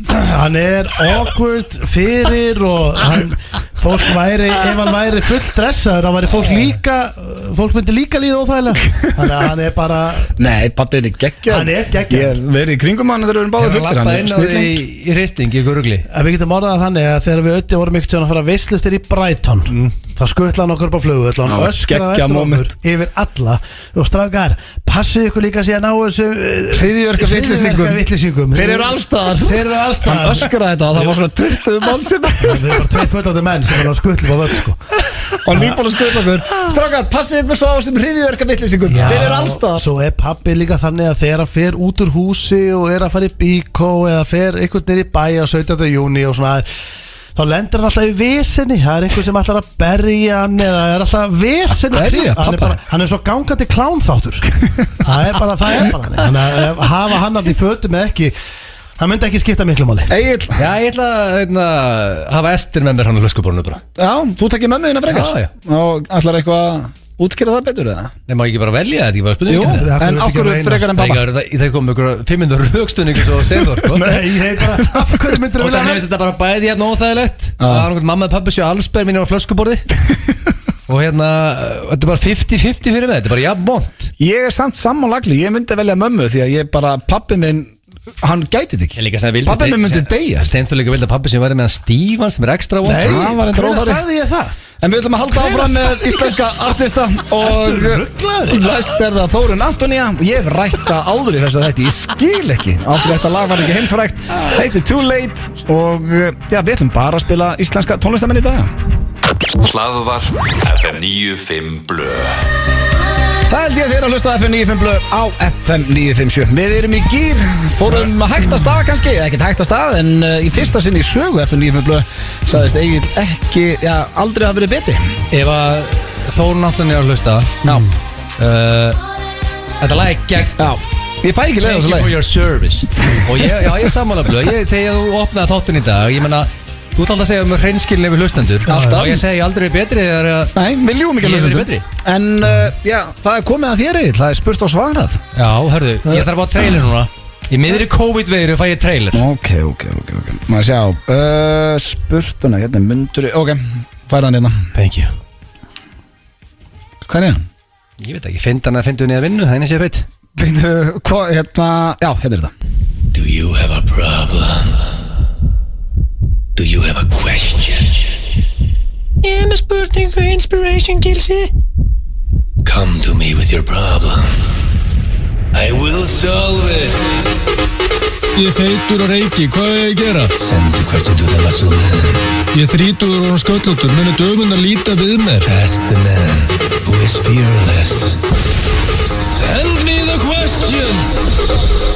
Hann er awkward fyrir og fólk væri, ef hann væri full dressaður þá væri fólk myndi líka líða óþægilega. Þannig að hann er bara Nei, pappið er geggjað. Hann er geggjað. Ég er verið í kringum hann þegar við erum báðir fullir. Lappa inn á því í hristing, í gurugli. Við getum orðað þannig að þegar við ötti vorum ykkur til að fara veislustir í Brighton þá skuttla hann okkur upp á flugvöll og hann öskraði eftir okkur yfir alla og strákar, passið ykkur líka síðan á þessu hryðjuverkavitlýsingum. Þeir eru allstaðar. Hann öskraði þetta og það var svona 20 mann sem Það var 2 fullandi menn sem var að skuttla á völl sko. og nýbúin að skuttla okkur. Strákar, passið ykkur svo á þessum hryðjuverkavitlýsingum. Þeir eru allstaðar. Svo er pabbi líka þannig að þegar hann fer út úr húsi og er að fara í bíkó eða fer einhvern nýr í bæ á 17. júní og svona þá lendur hann alltaf í vesinni. Það er einhver sem ætlar að berja hann eða er alltaf vesinni. Hann er svo gangandi klánþáttur. Það er bara þannig að hafa hann í fötum eða ekki, það myndi ekki skipta miklu máli. Egill. Já, ég ætla að hafa Ester með mér hann á flöskuborðinu bara. Já, þú tekir mömmu þína frekar. Já. Og ætlar eitthvað útskýra það betur eða? Nei, má ekki bara velja þetta, ekki bara spurning. Jú, en okkur frekar en pappa. Það kom ykkur 500 rökstunningu svo Steinþór, sko. Nei, ég hef bara, af hverju myndir Og þú vilja það þetta bara bæði hérna óþægilegt. Það var einhvern mamma og pappi séu allsberg mínir á flöskuborði. Og hérna, þetta er bara 50-50 fyrir mig, þetta er bara jafn vont. Ég er samt samanlagli, ég myndi velja mömmu því að ég bara, pappi minn hann gæti þetta ekki. Pappi minn myndi deyja. Steinþór líka vildi að pappi sem væri með hann Stífan sem er ekstra vont. Nei, hann var Hvernig sagði ég það? En við ætlum að halda áfram með íslenska artista og næst er það Þórunn Antonía. Ég hef rætt það áður í þessu þetta, ég skil ekki áður þetta lag var ekki heimsfrægt, heitir Too Late og já, við ætlum bara að spila íslenska tónlistamenn í dag. Hlaðvarp FM 95 Blö. Það held ég að þið eru að hlusta á FM 95 Blö á FM 957. Við erum í gýr, fórum hægt að stað kannski, ekkert hægt að stað, en í fyrsta sinn í sögu FM 95 Blö sagðist Egill ekki, já, aldrei hafa verið betri. Ef að Þórunn Antonía er að hlusta, þetta lag er gegn. Já, ég fæ ekki leið á þessu Thank you lagi. for your service. Og ég er sammála Blö, þegar þú opnaði þáttinn í dag, ég menna, þú ert alltaf að segja um hreinskilni við hlustendur. Alltaf. Og ég segi aldrei betri þegar Nei, við ljúum ekki að Ég hef hlusta verið betri. En já, það er komið að þér Egill, það er spurt og svarað. Já, hörðu, ég þarf að trailer núna. Í miðri COVID-veiru fæ ég trailer. Ok. Maður sjá, spurtuna, hérna er munduri, ok, færa hann hérna. Thank you. Hvað er hann? Ég veit ekki, finnst hann að finna henni að vinnu, það er eins og ég veit. Býttu, hvað, hérna, já, hérna er þetta. Do you have a problem? Do you have a question? Ég með spurningu, inspiration, Gilsi. Come to me with your problem. I will solve it. Ég er feitur og reiki, hvað er ég að gera? Send the question to the muscle man. Ég er 30 og sköllóttur, munu dögun að líta við mér. Ask the man who is fearless. Send me the questions.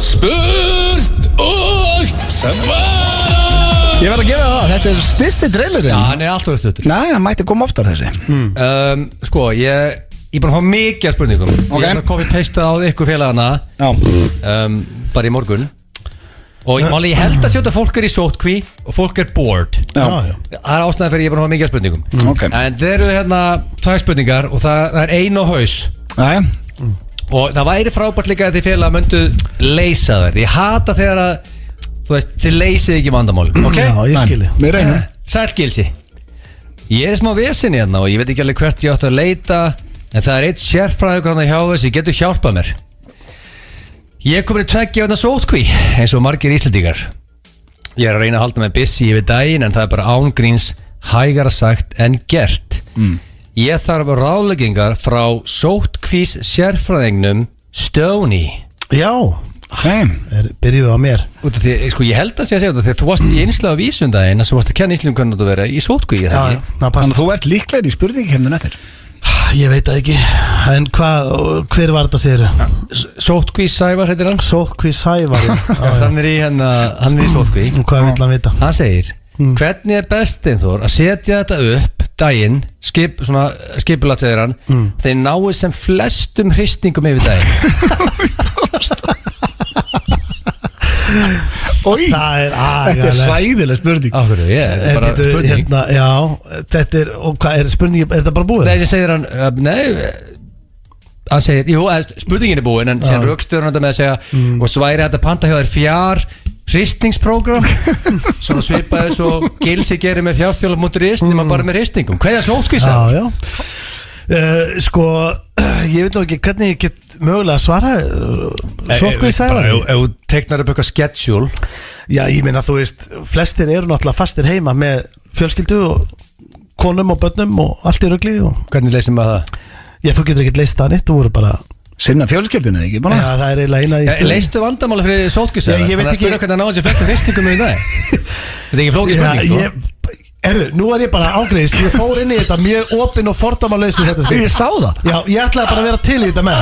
Spurt og svara. Ég verð að gera það, þetta er styrsti trailerinn. Já, hann er alltaf stuttur. Nei, hann mætti koma oftar þessi. Sko, ég bara fá mikið af spurningum. Ok. Ég er að copy-paste á ykkur félagana Já. bara í morgun. Og ég held að sjóta fólk er í sótkví og fólk er bored. Já. Það er ástæðan fyrir ég bara fá mikið af spurningum. Ok. En þeir eru hérna 2 spurningar og það er ein á haus. Jæja. Og það væri frábært líka að þið félag möndu leysa þær. Ég hata þegar að, þú veist, þið leysið ekki vandamál. Ok? Já, ég skilji. Við reynum. Sæll Gilsi. Ég er í smá vesinni hérna og ég veit ekki alveg hvert ég átt að leita, en það er eitt sérfræðingur þarna hjá þessi, getur hjálpað mér. Ég er komin í 2 vegna sótkví, eins og margir Íslendingar. Ég er að reyna að halda mig busy yfir daginn, en það er bara ángríns hægara sagt en gert. Ég þarf ráðleggingar frá sótkvís sérfræðingnum Stoney. Já, byrjuðu á mér. Út af því, sko, ég held að sé að segja þetta þegar þú varst í einslega vísundaginn að þú varst að kenna Íslendingum hvernig þú vera í sótkví, ég það ekki? Þannig að þú ert líklegir í spurningakefnin eftir. Ég veit það ekki. En hver var þetta sér? Sótkví Sævar heitir hann. Sótkví Sævar. Hann er í sótkví. Og hvað vill hann vita? Hann segir, hvernig er best Steinþór að setja þetta upp daginn, skipulat segir hann, þeir náu sem flestum hristingum yfir daginn. Ói, þetta er hræðileg spurning. Af hverju, þetta er bara spurning. Hérna, já, þetta er, og hvað er spurningi, er þetta bara búið? Nei, segir hann, hann segir, jú, spurningin er búin, en síðan rökstöður hann þetta með að segja, og sværi þetta panta hjá þér fjár Hristningsprógram Svona svipaði svo Gilsi gerir með fjárþjóla.is nema bara með hristningum Hvernig sótkví Já, já Sko, ég veit nú ekki hvernig ég get mögulega að svara Sótkví sagði Ef þú teknar upp eitthvað schedule Já, ég meina þú veist, flestir eru náttúrulega fastir heima með fjölskyldu og konum og börnum og allt í rugli og... Hvernig leysum maður það? Já, þú getur ekkert leist það nýtt, þú voru bara Sinna fjölskyldinu, ekki bara? Já, það er eiginlega eina í stöðu Leistu vandamála fyrir sótkvísæða? Ég veit ekki Þannig að spyrja hvernig að ná þessi hristningum í dag Þetta er ekki flókið spurning nú er ég bara ágreiðist Ég fór inn í þetta mjög opinn og fordómalauð þetta Ég sá það Já, ég ætlaði bara að vera til í þetta með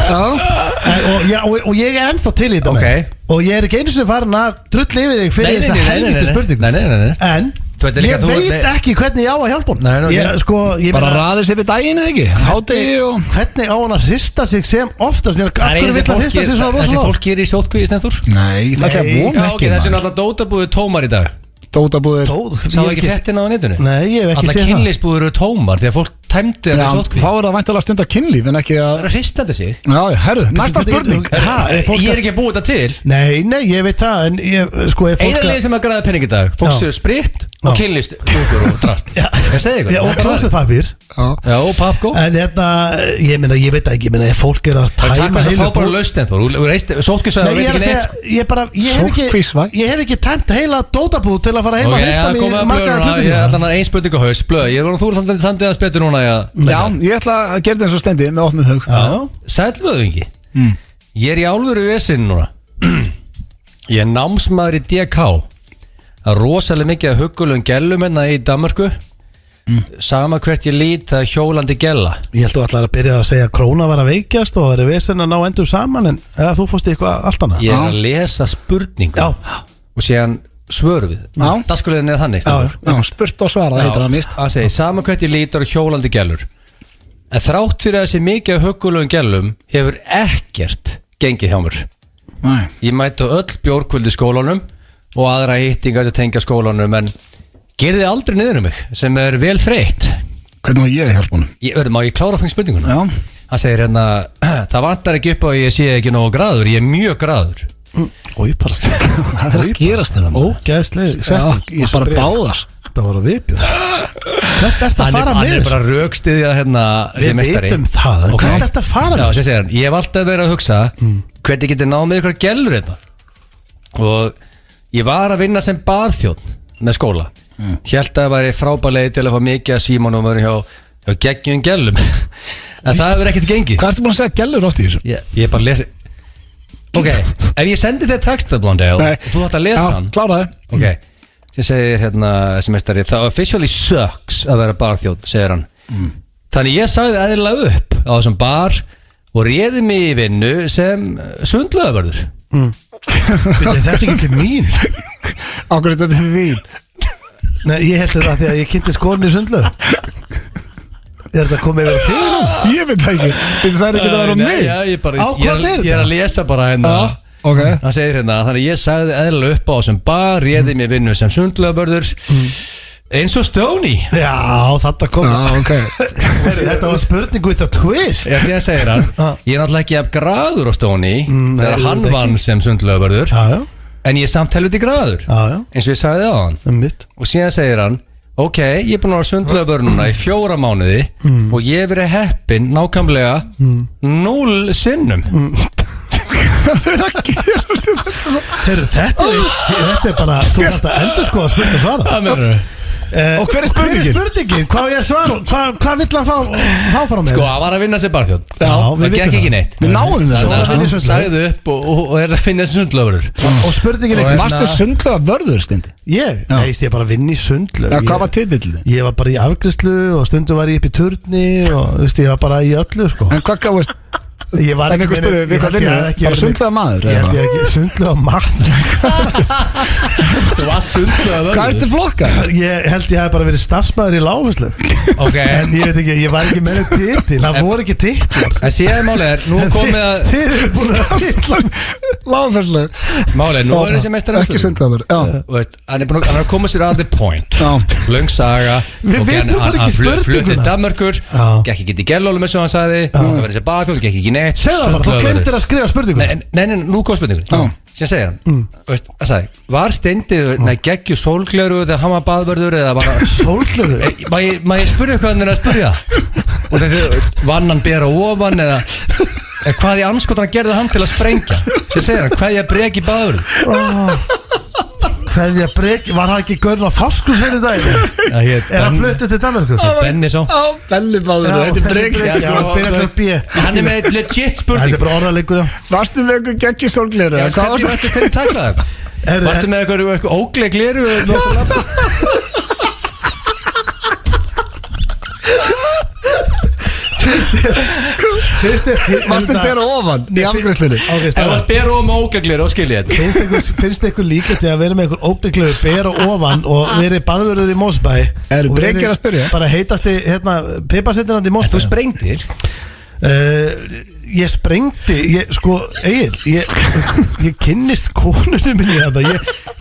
og ég er ennþá til í þetta með Og ég er ekki einu sinni farin að drulli yfir þig fyrir þessa helviti spurningu En ég veit ekki hvernig ég á að hjálpa hún Bara raðið sér við daginn eða ekki Hádegi og Hvernig á hann að hrista sig sem oftast Af hverju vill hann hrista sig svona Þessi rosalega fólk gerir í sótkví í Stenþór? Nei, það er ekki að vona ekki Þessi er alltaf dótabúið tómar í dag Dótabúðir Sá ekki frettina á netinu? Nei, ég hef ekki séð það Alla kynlýsbúður eru tómar Því að fólk tæmdi það í sótkví Þá er það væntalega stund að kynlíf en ekki að Það er að hrista þetta sig Já, herru, næsta spurning Ég er ekki að búið þetta til Nei, ég veit það En Eina leið sem að græða penning í dag Fólk séu spritt og kynlýst Kjúkur og drast Ég segi ykkur Og klósupapír Já, og pappgó En ég meina, ég veit ekki Ég meina, ef fólk er að Takk þess að fá bara laust en þú Sótkvísvæði Nei, ég hef ekki tæmt heila dótabúð til að fara heima að hrista mig í marga klukkutíma Ég ætla að ein spurning á haus Blöð, ég voru þú þannig að spjötu núna Já, ég ætla að gera þetta eins og Steindi með opnum hug Sælvöðingi Ég er í álveru vesinn núna Ég er námsmaður í DK Það er rosalega mikið að huggulegum gellum hérna í Danmörku Sama hvert ég lít það er hjólandi gella Ég held þú ætlar að byrja að segja að króna var að veikjast og það er vesinn að ná endum saman en eða þú fórst í eitthvað allt annað Ég er að lesa spurningu og séðan svöru við Daskulegin er þannig Spurt og svara, það heitir það mist Það segir, sama hvert ég lít það er hjólandi gellur En þrátt fyrir þessi mikið af huggulegum gellum hefur ekkert gengið hjá mér Ég mæti öll bjórkvöldi skólanum og aðra hittingar sem tengja skólanum en gerði aldrei niður um mig sem er vel þreytt Hvernig var ég að hjálpa honum? Má ég klára fyrir spurninguna? Já Hann segir hérna, það vantar ekki upp á að ég sé ekki nógu graður, ég er mjög graður Ói, bara stund Það er að gerast þetta Ógæðsleg Já, bara báðar Það voru viðbjöð Hvert ert að fara með Hann er bara rökstiðja hérna Við veitum það, hvert ert að fara með Já, segir hann, ég hef alltaf verið að hugsa hvernig getið náð með ykkur gellur hérna Og ég var að vinna sem barþjónn með skóla Hélt að það væri frábærlega til að fá mikið að símanúmer hjá geggjum gellum En það hefur ekkert gengið Hvað ertu búin að segja gellur oft í þessu? Ég er bara að lesa Ok, ef ég sendi þér texta Blondale og þú ætti að lesa hann kláraði Ok, sem segir hérna SMS-ari það officially sucks að vera barþjónn, segir hann Þannig ég sagði eðlilega upp á þessum bar og réði mig í vinnu sem sundlöðavörður Þetta er ekki til mín Ákveður þetta til þín Nei, ég held þetta því að ég kynnti skórn í sundlöð Er þetta komið yfir þig nú? Ég veit það ekki Þetta sagði ekki að vera mig Ég er að lesa bara hérna Það segir hérna Þannig ég sagði eðlilega upp á þessum bar réði mig vinnu sem sundlöðavörður eins og Stoney Já, þetta komið Þetta var spurning with a twist Já, því að segir hann Ég er náttúrulega ekki af graður á Stoney þegar hann vann sem sundlöðavörður En ég er samt helviti graður eins og ég sagði á hann Og síðan segir hann Ok, ég er búin að vera sundlöðavörður núna í 4 mánuði og ég hef verið heppinn nákvæmlega 0 sinnum Þetta er bara þú þarft að endur sko að spurta svara Og hver er spurningin? Hvað er ég að svara? Hvað vill hann fá frá mér? Sko, hann var að vinna sér barþjónn Það gekk ekki neitt Við náðum það Hann sagði upp og er að finna sundlöðavörður Og spurningin er Varstu sundlöðavörður Steindi? Ég? Nei, ég bara vinn í sundlöð Hvað var titillin? Ég var bara í afgreiðslu og stundum var ég upp í turni og ég var bara í öllu sko En hvað gáðist? Ég var ekki við hvað vinnur? Bara sundlega maður? Ég held ég ekki sundlega maður Þú var sundlöðavörður Hvað ertu flokkar? Ég held ég hef bara verið starfsmaður í lágfæslu En ég veit ekki, ég var ekki með titil Það voru ekki titlar En síðan málið er, nú komið að Þið eru búin að titlar Lágfærslu Málið er, nú er þessi meistar Ekki sundlegaður Hann er komið sér að the point Löng saga Við vitum bara ekki spurninguna Fluttið Danmörkur Gekk ekki í gellólu með svo hann sagði Hann verið sér barþjónn, gekk ekki neitt Segðu það bara, þú glemtir að skrifa spurningu Nei, nú kom spurningun sem segir hann veist, það sagði, var Steindi geggju sólgleru þegar hann var baðvörður eða bara Sólgleru? Má ég spyrja hvað hann er að spyrja og þegar vann hann bera ofan eða hvað í anskotan gerði hann til að sprengja sem segir hann, hvað ég breki baðvörður Hverja breki, var það ekki Görn á Fáskursfjörði daginn? Er hann fluttið til Danmörkur? Benni svo Bellibáður, þetta er breki Hann er með legit spurning Þetta er bara orðaleikur Varstu með einhver geggjur sólgleru? Hvernig taklaði það? Varstu með eitthvað ógleg gleru? Varstu bera ofan í afgreiðslunni? Ef það bera ofan með ógleg gleru, þá skil ég þetta Finnst ykkur líklegt að vera með einhver ógleglegu bera ofan og verið baðvörður í Mósbæ Eru brekir að spyrja? Bara heitasti pipasettinandi í Mósbæ Þú sprengdir? Ég sprengdi, sko, Egill ég kynnist konunum minni þetta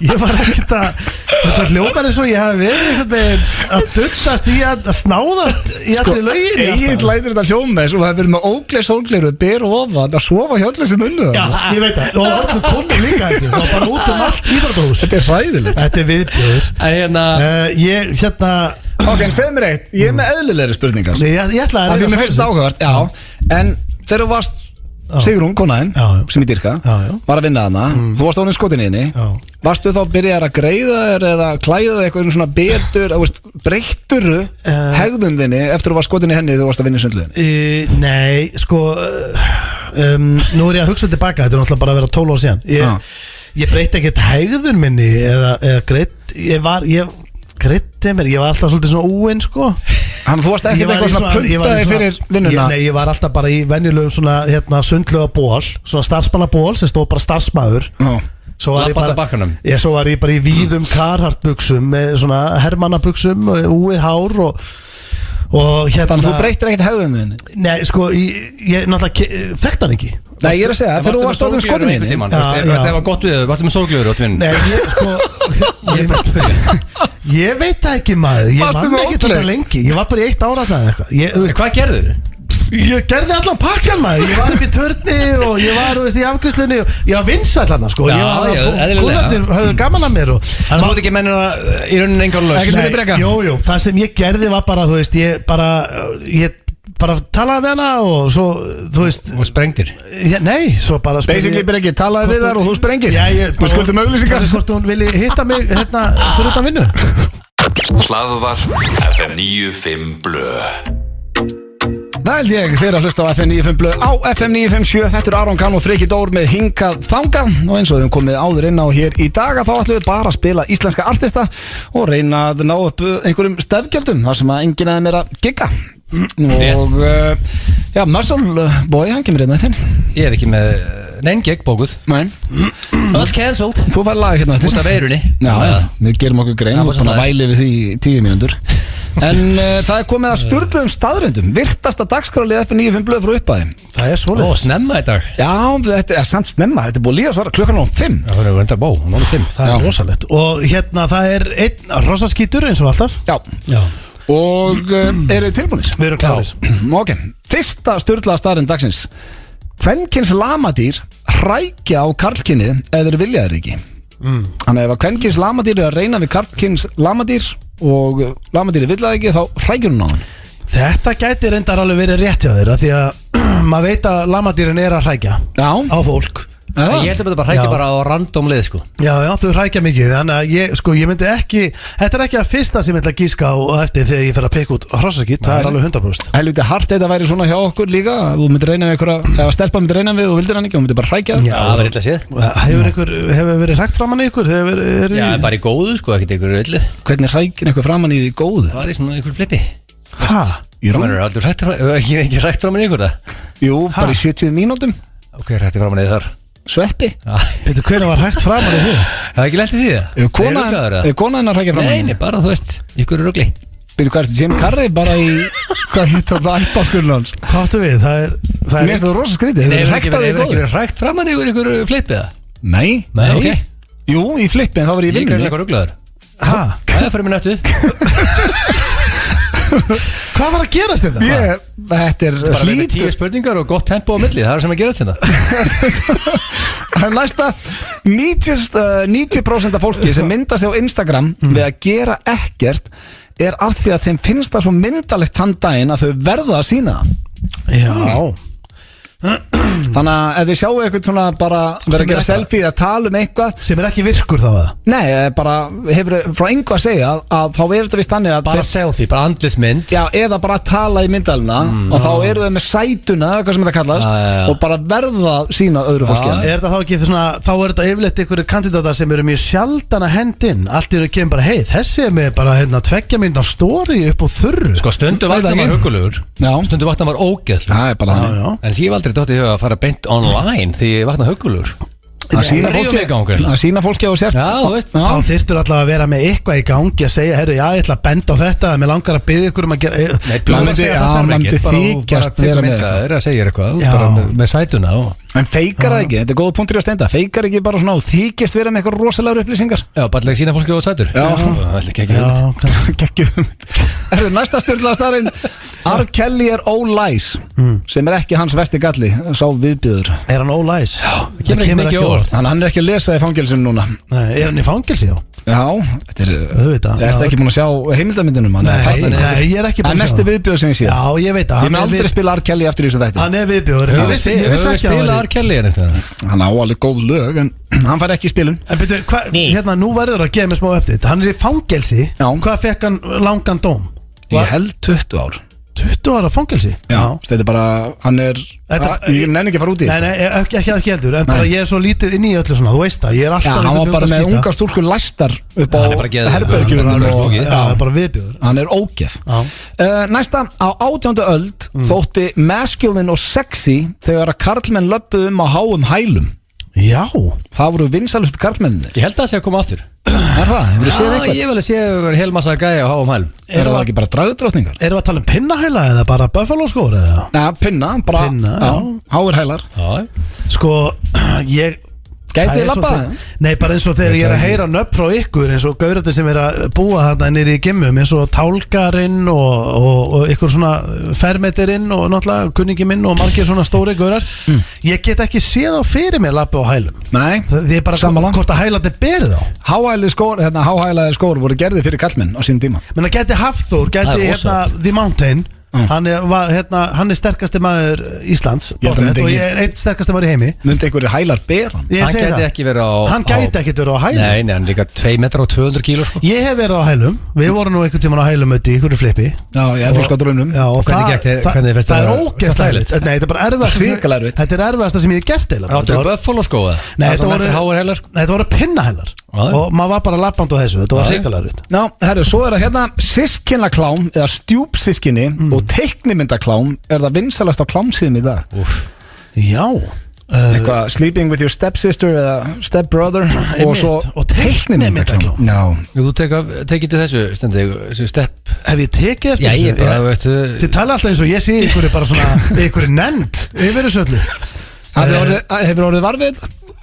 ég var ekkert að þetta hljómar eins og ég hafi verið einhvern veginn að duttast í að snáðast í allir lögin Egill lætur þetta hljóma eins og það hefur verið með ógleg sólgleru bera ofan að sofa hjá allir sem unnu Já, ég veit það, og allir konur líka þetta það var bara út allt íþróttahús Þetta er hræðilegt Þetta er viðbjóður Ég, Ok, en segð mér eitt, ég er með eðlilegri spurningar Ég ætla að því mér finnst þetta áhugavert, já En þegar þú varst Sigrún, konaðinn, sem ég dyrka var að vinna hana, þú varst ánum skotin inni varstu þá byrjar að greiða þér eða klæða þig eitthvað svona betur breyttur hegðun þinni eftir að þú varst skotin í henni þegar þú varst að vinna í sundlöðin? Nei, sko nú er ég að hugsa tilbaka, þetta er náttúrulega bara að vera 12 ára síðan ég breyti ekkert hegðun minni eða greitt ég greiddi mér, ég var alltaf svolítið svona úinn sko Þannig þú varst ekkert eitthvað svona puntaði fyrir vinnuna? Nei, ég var alltaf bara í venjulegum svona sundlöga ból svona starfsmannaból sem stóð bara starfsmaður Svo var ég bara í víðum Carhartt-buxum með svona hermannabuxum úið hár og Þannig þú breytir ekkert hegðun þinni? Nei, sko, ég náttúrulega þekkt hann ekki Nei, ég er að segja, þegar þú varst orðin skotin í henni Það var gott við þau, varstu með sólgleru á tvinn? Nei, ég veit það ekki maður Ég vann ekki þetta lengi Ég var bara í 1 ára það eitthvað Hvað gerður þau? Ég gerði allan pakkan maður Ég var upp í törni og ég var í afgjöslunni Ég var vinsæll hann sko Kúlarnir höfðu gaman að mér Þannig að þú veit ekki mennina í rauninni engan laus Jú, það sem ég gerði var bara ég bara talaði við hana og svo, þú veist Og sprengdir? Nei, svo bara Basically bara ekki, talaði við þar og þú sprengir Við skuldum auglýsingar Hvort hún vilji hitta mig fyrir utan vinnu Hlaðvarp FM 95 Blö Það held ég þeirra að hlusta á FM 95 Blö á FM 957, þetta er Aron Kahn og Freki Dór með Hingað Þangað og eins og við höfum komið áður inn á hér í dag að þá ætlum við bara að spila íslenska artista og reyna að ná upp einhverjum stefgjöldum þar sem að enginn aðeim er að gigga og já, Muscle Boy, hann kemur hérna eftir Ég er ekki með neinn gig bókuð Nei All cancelled Þú fær lag hérna eftir Út af veirunni Já, við gerum okkur grein, þú er búin að væli við því í 10 mínútur En það er komið að sturluðum staðreyndum Virtasta dagskrálið FM 95 Blöð frá upphæði Það er svoleiðis. Snemma þetta Já, þetta er samt snemma Þetta er búið líða svara klukkan á 5 Já, það er vendar bó, nónu 5 Það er rosalegt Og hérna það er einn rosaskítur eins og alltaf Já Og eru þið tilbúinir? Við erum klárir Ok, fyrsta sturlaða staðreynd dagsins Kvenkyns lamadýr hrækja á karlkynnið eða þeir vilja þeir ekki Þannig ef að kvenkyns lamadýr er að reyna við karlkyns lamadýr og lamadýri vill það ekki þá hrækjur hún á hann Þetta gæti reyndar alveg verið rétt hjá þeirra því að maður veit að lamadýrin er að hrækja á fólk Ég held að þetta bara hrækja bara á random leið sko Já, þau hrækja mikið Þannig að ég myndi ekki Þetta er ekki að fyrsta sem ég ætla að gíska á eftir þegar ég fer að peka út hrossaskít Það er alveg 100% Helviti hart þetta væri svona hjá okkur líka Þú myndir reyna við einhverja Ef stelpa myndir reyna við og vildir hann ekki Þú myndir bara hrækja Já, það var illa séð Hefur verið hrækt framan í ykkur? Já, bara í góðu sko, ekkert ykkur illu Hvernig hrækir einhver framan í því góðu? Það var í svona ykkur flippi Það er aldrei ekki hrækt framan í ykkur það? Jú, bara í 70 mínútum Ok, hrækti framan í þar Sveppi Veitu hvernig var hrækt framan í því? Það er ekki lett í því það? Er konaðin að hrækja framan í? Nei, bara þú veist, ykkur rugli Veitu hvað er þetta, Jim Carrey bara í Hvað hitt það ættaskurinn hans? Hvað áttu við? Mér finnst það rosa skrítið Hefur ekki verið hrækt framan í ykkur flippið það? Nei, ok Jú, í flippið, en þá var ég í vinnunni Ég er eitthvað rugglaður Hæ? Það er fyrir mig nættu Hvað var að gerast þetta? Þetta er Bara með 10 hlýtur spurningar og gott tempo á milli, það er sem að gera þetta Næsta 90% af fólki sem mynda sig á Instagram við að gera ekkert er af því að þeim finnst það svo myndalegt þann daginn að þau verða að sína það. Já Þannig að ef þið sjáu eitthvað svona bara vera að gera selfie að tala eitthvað sem ekki virkur þá að Nei, bara hefur frá engu að segja að þá er þetta vist þannig að Bara selfie, bara andlismynd Já, eða bara að tala í myndalina og þá eru þau með sætuna, hvað sem þetta kallast og bara verða að sína öðru fólki Er þetta þá ekki svona, þá er þetta yfirleitt einhverju kandidatar sem eru mjög sjaldan að hendin allt í raun kemur bara, hei, þessi er með bara 2 mínútna story upp á þurru Sko stundum vakna var huggulegur Já. Stundum vakna var ógeðslegur Það er bara þannig En ég hef aldrei dótt í huga að fara beint online því ég vakna huggulegur Að sína fólki á sért Já, þú veist Þá þyrftur alltaf að vera með eitthvað í gangi að segja, herru, já, ég ætla að benda á þetta mér langar að biðja ykkur að gera Man myndi þykjast vera með Það er að segja eitthvað Já. bara með sætuna og En feikar það ekki, þetta er góða punktur í að stenda Feikar ekki bara svona og þykjast vera með eitthvað rosalegur upplýsingar Já, bara að sína fólki á sætur Já. Það er ekki Gekkjum Næsta stjórnlega starinn R. Kelly er ólæs sem er ekki hans versti galli sá viðbjöður Er hann ólæs? kemur ekki mikið á óvart. Þannig að hann er ekki að lesa í fangelsinu núna Nei, er hann í fangelsi, já? Já, þetta er Auðvitað, Ég ert ekki búin að sjá heimildamyndinum Nei, ég er ekki Það búin er mesti viðbjöður sem ég sé Já, ég veit að Ég með aldrei spila R. Kelly eftir í þessu þætti Hann er viðbjóður Ég vissi Hefur ekki við að spilað hann R. Kelly en eitthvað Hann á alveg góð lög en hann fær ekki í spilun En byrju, hérna, nú verður að gefa mig smá update Hann er í fangelsi Já. Hvað fekk hann langan dóm? Ég held 20 ár 20 ára fangelsi? Þetta er bara, hann er Ég nenni ekki að fara út í Nei, ekki heldur En bara ég er svo lítið inn í öllu svona Þú veist það, ég er alltaf Já, hann var bara með unga stúlkur læstar upp á Hann er bara geðveikur. herbergjum Hann er og flókið. Já, bara viðbjóður hann er ógeð Næsta, á 18. öld þótti masculine og sexy þegar að karlmenn löppuðu á háum hælum Já Það voru vinsælustu karlmenninir Ég held að það sé að koma aftur Er það? Hefur þið séð Já, eitthvað? ég vil að sé heil massa gæja á háum hælum Er það ekki bara dragdrottningar? Erum við að tala um pinnahæla eða bara buffalo skór eða? Nei, pinna, bara Pinna, já. háir hælar Já, Sko, ég Gæti það ég er labba svolítið- það? Nei, bara eins og þegar ég er að heyra nöfn frá ykkur eins og gaurarnir sem er að búa þarna nýri í gimmum eins og Tálgarinn og ykkur svona Fermetirinn og náttúrulega kunningi minn og margir svona stóri gaurar Ég get ekki séð á fyrir mér labba á hælum Nei, Því er bara Sammála. hvort að hælandi berið á háhælaði skór voru gerði fyrir kallmenn á sínum tíma Menn að geti Hafþór, Það geti er hérna The Mountain hann er sterkasti maður Íslands Ég held að myndi og ekki- ég er einn sterkasti maður í heimi Myndi einhverju hælar bera hann? Ég hann segi gæti það. ekki verið á Hann gæti ekkert verið á hælum Nei, hann er líka 2 metrar og 200 kíló sko. Ég hef verið á hælum, við vorum nú einhvern tímann á hælum öll í ykkur flippi Já, ég er fólk á draunum Já, og Hvernig gekk þér- hvernig finnst það þér er það ógeðslega erfitt? erfitt Nei, þetta er bara erfiðast Hrikalega erfitt. Þetta er erfiðasta sem ég hef gert eiginlega. Áttu Þetta var- buffalo skóða Nei, þetta voru háir hælar sko. Nei, þetta voru pinnahælar Já. Og maður var bara labband á þessu Þetta var Já. hrikalega erfitt Já, herru, svo er það hérna sískinaklám eða stjúpsískinni og teiknimyndaklám er það vinsælast á klámsíðum í dag Já Eitthvað sleeping with your stepsister eða stepbrother og svo og teiknimyndaklám teiknimyndaklám. Já, Þú tekið til þessu stendi, þessu stepp Hef ég tekið eftir Já, ég bara, Ég- veitu Þið tala alltaf eins og ég sé ykkur bara svona ykkur nefnd yfir þessu öllu hefur orðið varfið?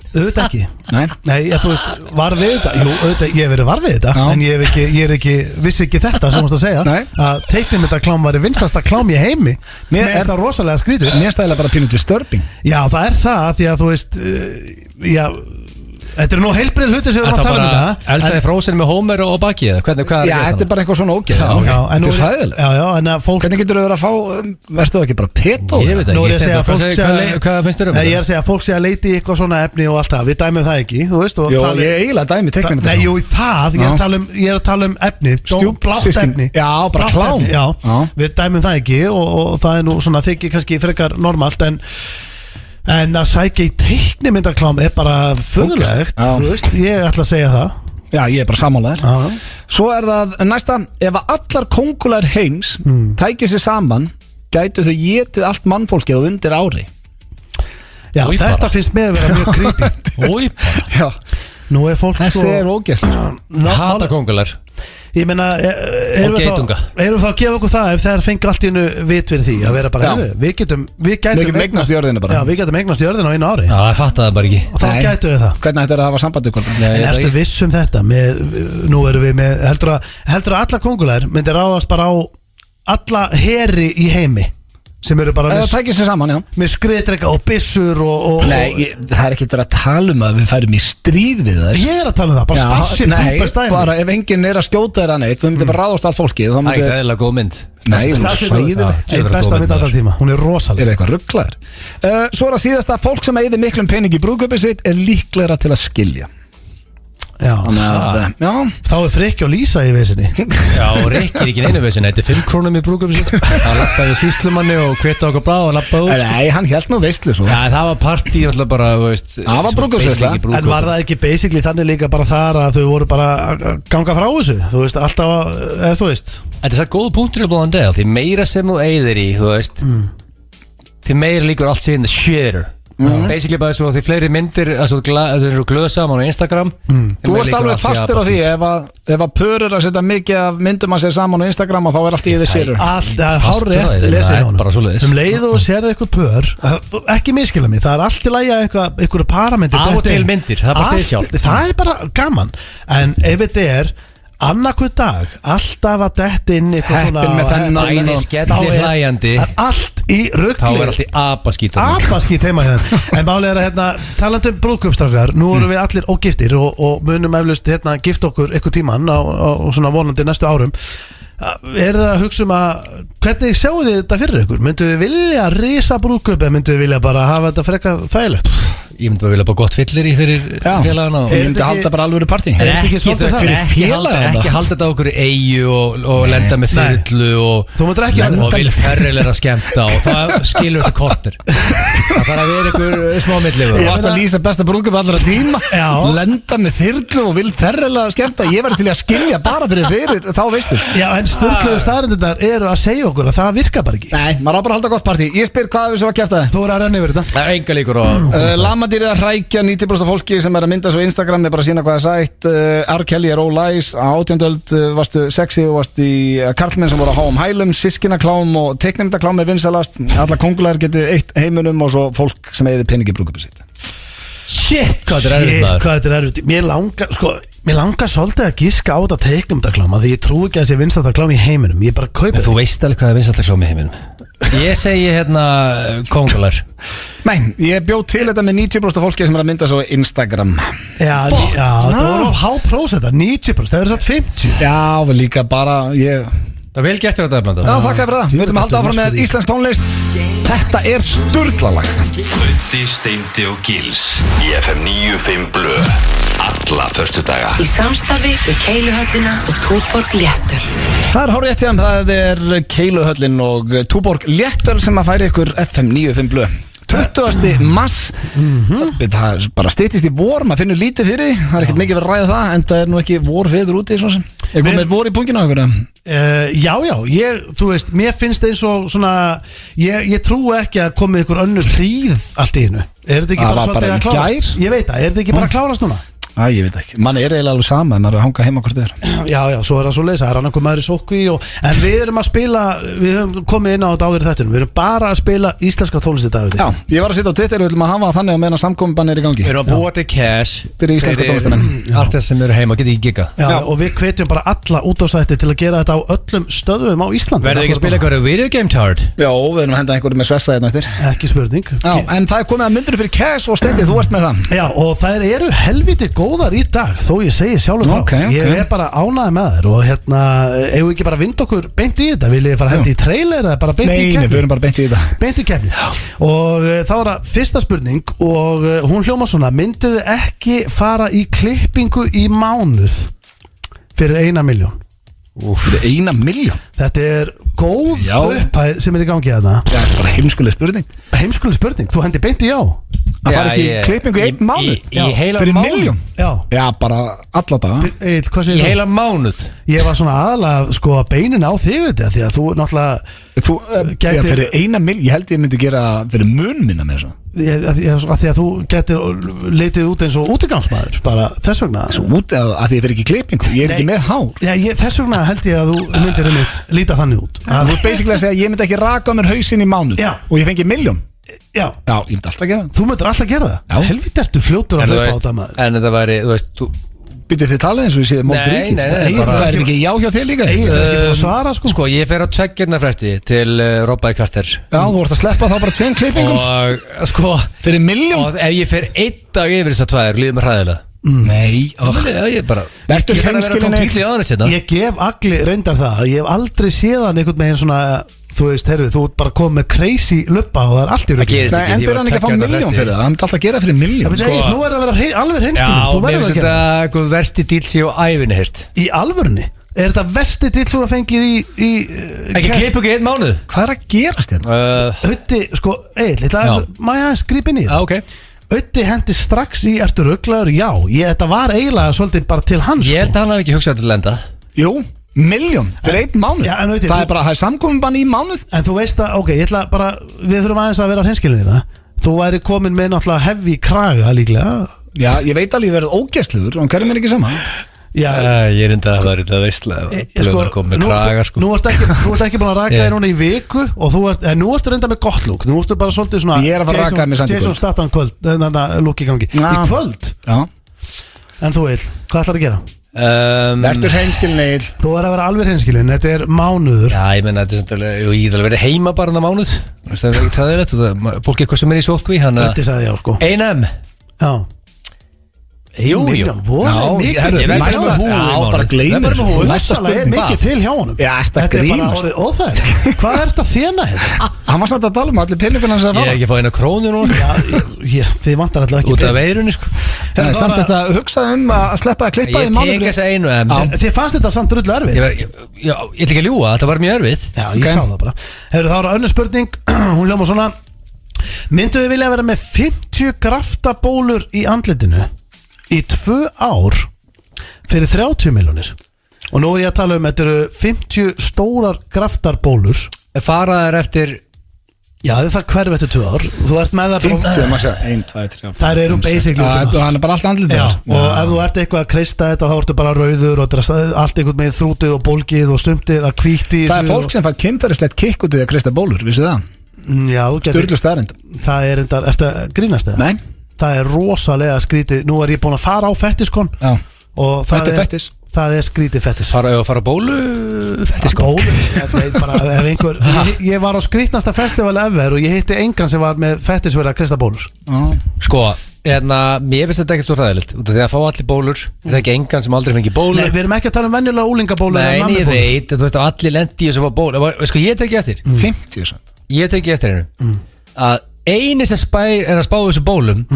Auðvitað ekki Nei Nei, þú veist, var við þetta Jú, auðvitað, ég hef verið var við þetta Já. En vissi ekki þetta sem þú varst að segja Nei. Að teiknimyndaklám var vinsasta klám í heimi Mér Mér er það rosalega skrítið Mér stæðilega bara pínu disturbing Já, það er það því að þú veist Já, þetta er nú heilbrið hluti sem við erum að tala um þetta Elsa er frósin með Homer og baki eða hvernig, hvað Já, þetta er bara eitthvað svona ógeð Já, en nú Þetta er er sæðilegt Já, en að fólk Hvernig getur þau verið að fá, verður þú ekki bara peto? Ég veit Nú er ekki, ég að segja að fólk sé að hvað finnst þér um Nei, ég er þetta? að segja að fólk sé að leiti í eitthvað svona efni og allt það Við dæmum það ekki, þú veist og Jó, tala- ég er eiginlega dæmi Nei, teiknimyndaklám jú, það, ég er að tala um efnið blátt Stjúpsystkini. efni Já, bara Blátt klám. efni, Já, Já. við dæmum það ekki og það er nú svona þykir kannski frekar normalt en að sækja í teiknimyndaklám er bara föðurlegt, Já. þú veist, ég ætla að segja það Já, ég er bara sammálaður Já. Svo er það næsta Ef að allar kóngular heims tækju sér saman gætu þau getið allt mannfólkið á undir ári Já, Új, þetta bara. finnst mér að vera mjög creepy Új, Já, Nú er fólk þessi er ógeðslega hata kongular Ég meina, erum Og geitunga. við þá að gefa okkur það ef þeir fengi allt í hennu vit fyrir því að vera bara, Já. heyrðu, við gætum Við getum eignast jörðina bara. Já, við gætum eignast jörðina á einu ári Já, það fattaði það bara ekki og þá Nei. gætu við það Hvernig ættir að hafa sambandi ykkur? Nei, En ég veit ertu ekki. viss um þetta nú erum við með heldur að alla kongular myndi ráðast bara á alla heri í heimi sem eru bara Það tækir sér saman, já með skriðdreka og byssur og Nei, það er ekkert verið að tala um að við færum í stríð við það Ég er að tala um það, bara Starship Nei, bara ef enginn er að skjóta þér að neitt þú myndir bara ráðast allt fólkið Það er ekki eðlilega góð mynd Nei, hún er hræðileg Einn besta mynd alltaf tíma, hún er rosaleg Er eitthvað rugglaður Svo er að síðasta, fólk sem eyðir miklum pening í brúðkaupið sitt er líklegra til að skilja Já, Já, þá er Frikki og Lísa í vesinni Já, og Rikki er ekki neinu vesinni. Þetta er 5 krónum í brúðkaupið sitt. Það lappaði sýslumanni og kvita okkur blá og lappaði út. Nei, hann held nú veistlu svo Já, það var partí alltaf bara, þú veist. Það var brúðkaupsveisla. En var það ekki basically þannig líka bara þar að þau voru bara að ganga frá þessu Þú veist, alltaf, eða þú veist Þetta er svo góð punktur í blóðan del. Því meira sem þú eyðir í, þú veist, því meira líkur allt sig in the shitter. Basically bara svo því fleiri myndir þau eru glöð saman á Instagram Þú ert alveg fastur á því ef að pör er að setja mikið af myndum að sér saman á Instagram og þá er allt í því sér Allt, hár rétt, lesið hjá honum leið og sérðu eitthvað pör ekki miskila mig, það er allt í lagi að einhverju paramyndir Af og til myndir, það bara segir sjálf Það er bara gaman, en ef þetta er annarkvöld dag, alltaf að detta inn eitthvað Heppin með þennan Bæði skellir hlæjandi Það er allt í rugli Þá er allt í apaskít Apaskít heima hérna En málega er að hérna, talandi um brúðkaupsstrákar Nú erum við allir ógiftir og munum eflaust hérna gifta okkur eitthvað tíman á svona vonandi næstu árum Er það að hugsa um að hvernig sjáu þið þetta fyrir ykkur? Myndu þið vilja risa brúðkaup eða myndu þið vilja bara hafa þetta frekar þægilegt? Ég myndi bara vilja bara gott fyllir í fyrir félagana Ég myndi halda bara alvöru partí Ekki halda þetta á okkur eyju og lenda með þyrlu og vil ferrilega skemmta og það skilur þetta korter Það þarf að vera ykkur smá milli Þú varst að lýsa besta brúðkaup allra tíma Lenda með þyrlu og vil ferrilega skemmta Ég verði til að skilja bara fyrir þá veistu Já, en spurgluðu staðrindar eru að segja okkur að það virka bara ekki Nei, maður á bara að halda gott partí Ég spyr hvað við sem var kæft að Þú er að renna yfir þetta Það er enga líkur Lamadýrið að hrækja 90% af fólki sem er að mynda svo Instagram er bara að sína hvað það er sætt R. Kelly er all eyes á 18. öld varstu sexy og varst í karlmenn sem voru að háum hælum sískinaklám og teiknimdaklám er vinsalast alla kongulegar geti eitt heiminum og svo fólk sem eigði peningi brúðkaupið sitt Shit, hvað þetta er erfitt Mér langar svolítið að gíska á þetta teiknumdaklám því ég trú ekki að sé vinsaldaklám í heiminum Ég bara kaupi Þú veist alveg hvað er vinsaldaklám í heiminum Ég segi hérna kongulegar Nei, ég bjóð til þetta með 90% af fólki sem er að mynda svo Instagram Já, það voru á háprósenta 90%, það eru satt 50 Já, líka bara Það er vel gert þetta að blanda Já, þakka fyrir það, við höfum að halda áfram með íslensk tónlist Þetta er sturlalag Flöti, Steindi og Gils Í FM 95 Blö Alla föstudaga Í samstarfi við Keiluhöllina og Túborg Léttöl Það er hárið eftir það er Keiluhöllin og Túborg Léttöl sem að færi ykkur FM 95 Blö 20. mars Það er bara styttist í vor maður finnur lítið fyrir því, það er ekkert mikið verið að ræða það en það er nú ekki vorfeður úti svona sem Er komið vor í pungina okkur? Já, þú veist, mér finnst eins og svona ég trú ekki að komið ykkur önnur hríð allt í hennu Er þetta ekki bara svolítið að klárast? Ég veit það, er þetta ekki bara að klárast núna? Ég veit ekki, mann er eiginlega alveg sama en maður er að hanga heima hvort þið er Já, svo er það svo leiðis, það er annað maður í sótkví en við erum að spila, við höfum komið inn á þetta áður í þettunum, við erum bara að spila íslenska tónlist í dag Já, ég var að sitja á Twitter, við viljum að hafa þannig að meðan samkominbann er í gangi Við erum að búa til cash Fyrir íslenska tónlistamenn Artist sem eru heima, geti ekki giga og við hvetjum bara alla útásætti til að gera þetta á öllum stöðum á Íslandi Verður ekki að spila eitthvað video game tard? Já, við erum að henda einhverju með svessa hérna eftir Ekki spurning En það er komið að myndir fyrir cash og Steindi, þú ert með það Já, og þær eru helviti góðar í dag þó ég segi sjálfur frá Ég er bara ánægð með þér og hérna eigum við ekki bara að vinda okkur beint í þetta viljið þið fara að hendi í trailer eða bara beint í kefni? Nei, við erum bara beint í þetta Beint í kefni og þá er það fyrsta spurning og hún hljómar svona mynduðu ekki fara í klippingu í mánuð fyrir 1 milljón Fyrir 1 milljón? Þetta er góð upphæð sem er í gangi þarna Já, þetta er bara heimskuleg spurning Heimskuleg spurning, þú hendi beint í já Það fara ekki í klippingu í 1 mánuð Fyrir milljón? Já, bara alla daga Egill, hvað segir þú? Í heila mánuð? Ég var svona aðalega sko beinin á þig þetta því að þú náttúrulega Fyrir 1 milljón, ég held ég myndi gera fyrir mun minna með þessu Því að þú getur leitið út eins og útigangsmaður bara þess vegna Úti að því ég fyrir ekki klippingu, ég er ekki með hár Þess vegna held ég að þú myndir líta þannig út Þú er basically að segja að ég myndi ekki raka á mér hausinn í mánuð og ég fengi milljón Já, ég myndi alltaf gera það Þú myndir alltaf gera það Helvítið ertu fljótur að hlaupa á það maður En þetta væri, þú veist, Býttu þið talið eins og ég sé móti ríkið? Nei, Það er ekki já hjá þér líka? Ég er ekki búin að svara sko Sko, ég fer á 2 getna fresti til Robba í kvarter Já, þú vorst að sleppa þá bara 2 klippingum Og sko Fyrir 1 milljón? Og ef ég fer 1 dag yfir þess að 2 líður mér hræðilega Nei, Ég bara Vertu Ég þarf að vera hreinskilinn, kompletli aðeins þetta Ég gef Agli reyndar það Ég hef aldrei séð hann einhvern veginn svona Þú veist, herru, þú ert bara komið með crazy luppa og það er allt í rugli gerist Nei, ekki, endur ég var hann ekki að fá 2 getna 1 milljón fresti. fyrir það Hann myndi alltaf að gera fyrir 1 milljón Sko, nú er að vera alveg Já, hreinskilinn Þú mér verður finnst að gera þetta eitthvað versti díl sér á ævinni hirt Í alvörunni? Er þetta vesti dill sem að fengið í Ekki klippu ekki 1 mánuð Hvað er að gerast hérna? Ötti, sko, má ég aðeins grípa inn í það? Ok Ötti hendi strax í ertu rugglaður, já þetta var eiginlega svolítið bara til hans Ég held að hann hafi ekki hugsað til að lenda Jú, 1 milljón fyrir 1 mánuð Já, en veit ég, Það þú- er bara, það er samkominbann í mánuð En þú veist að, ok, ég ætla bara við þurfum aðeins að vera hreinskilin í það Þú væri komin með náttúrulega heavy kraga líklega Já, ég veit alveg verið ógæstluður og hann hverjum er ekki saman Já, Ég er enda að það var eitthvað veistlega Blöður kom með kraga sko Nú ert ekki búin að raka þér núna í viku og nú ertu reynda með gott lúk Nú ertu bara svolítið svona Ég er að fara að raka þér með samt í Jason kvöld. Statham kvöld, þetta lúk í gangi Já. Í kvöld, Já, en þú vil, hvað ætlar að gera? verður hreinskilin Egil Þú er að vera alveg hreinskilin, þetta er mánuður Já, ég menna, þetta er svolítið Ég get alveg verið heima bara en mánuð Það er ekki træðilegt Fólk eitthvað sem er í sótkví Ötti sagði já, sko 1M Já Jú, jú. milljón, voru mikið herru, Ég verð næsta- bara með húfu í Já, mánuð. bara gleymir Ég verð bara með húfu. Næsta Það er spurning mikið til hjá honum Já, ertu að Þetta er bara grínast? orðið óþægilegt Hvað er þetta að þjána hérna? Hann var samt að tala um allir peningun hans að Ég er fara ekki að fá eina krónu núna Þið vantar alltaf ekki Út af pening. veirunni sko Það er samt þess að hugsa að sleppa að klippa í Ég mánuð tek fyrir- þessa 1M Þið fannst þetta samt drullu erfið Ég ætla ekki að ljúga, þetta var mjög erfið Já, ég sá það bara Hefur þá önnur spurning Hún hljóma svona Myndu þið vilja vera með 50 graftabólur í andlitinu í 2 ár fyrir 30 miljónir og nú er ég að tala um þetta eru 50 stórar graftarbólur Faraðar eftir Já, það hverf eftir 2 ár Þú ert með það 50, maður sé 1, 2, 3, 4 Þær eru 5, 6. basically Já, út um hann er bara allt andlitið Já, þar. og ef þú ert eitthvað að kreista þetta þá ertu bara rauður og þetta er allt einhvern með þrútið og bólgið og stumtið að kvíti Það er fólk sem fær kynferðislegt kikk út í að kreista bólur, vissu það? Já, þú getur Sturlu staðrind Það er enda, ertu að grínast það? Nei, Það er rosalega skrítið Nú er ég búin að fara á fettiskon já, og þetta er fettis Það er skrítið fettis Fara bólu Þetta sko Bólu, þetta er bara ef einhver ég var á skrítnasta festival ever og ég hitti engan sem var með fettisverð að kreista bólur Sko, mér finnst þetta ekkert svo ræðilegt Þegar að fá allir bólur Það er ekki engan sem aldrei fengi bólur Nei, við erum ekki að tala um venjulega úlingabólur Nei, ég veit, þú veist að allir lendi í þessu bólu Sko, ég teki eftir 50 samt. Ég teki eftir einu Að eini sem er að spá þessu bólum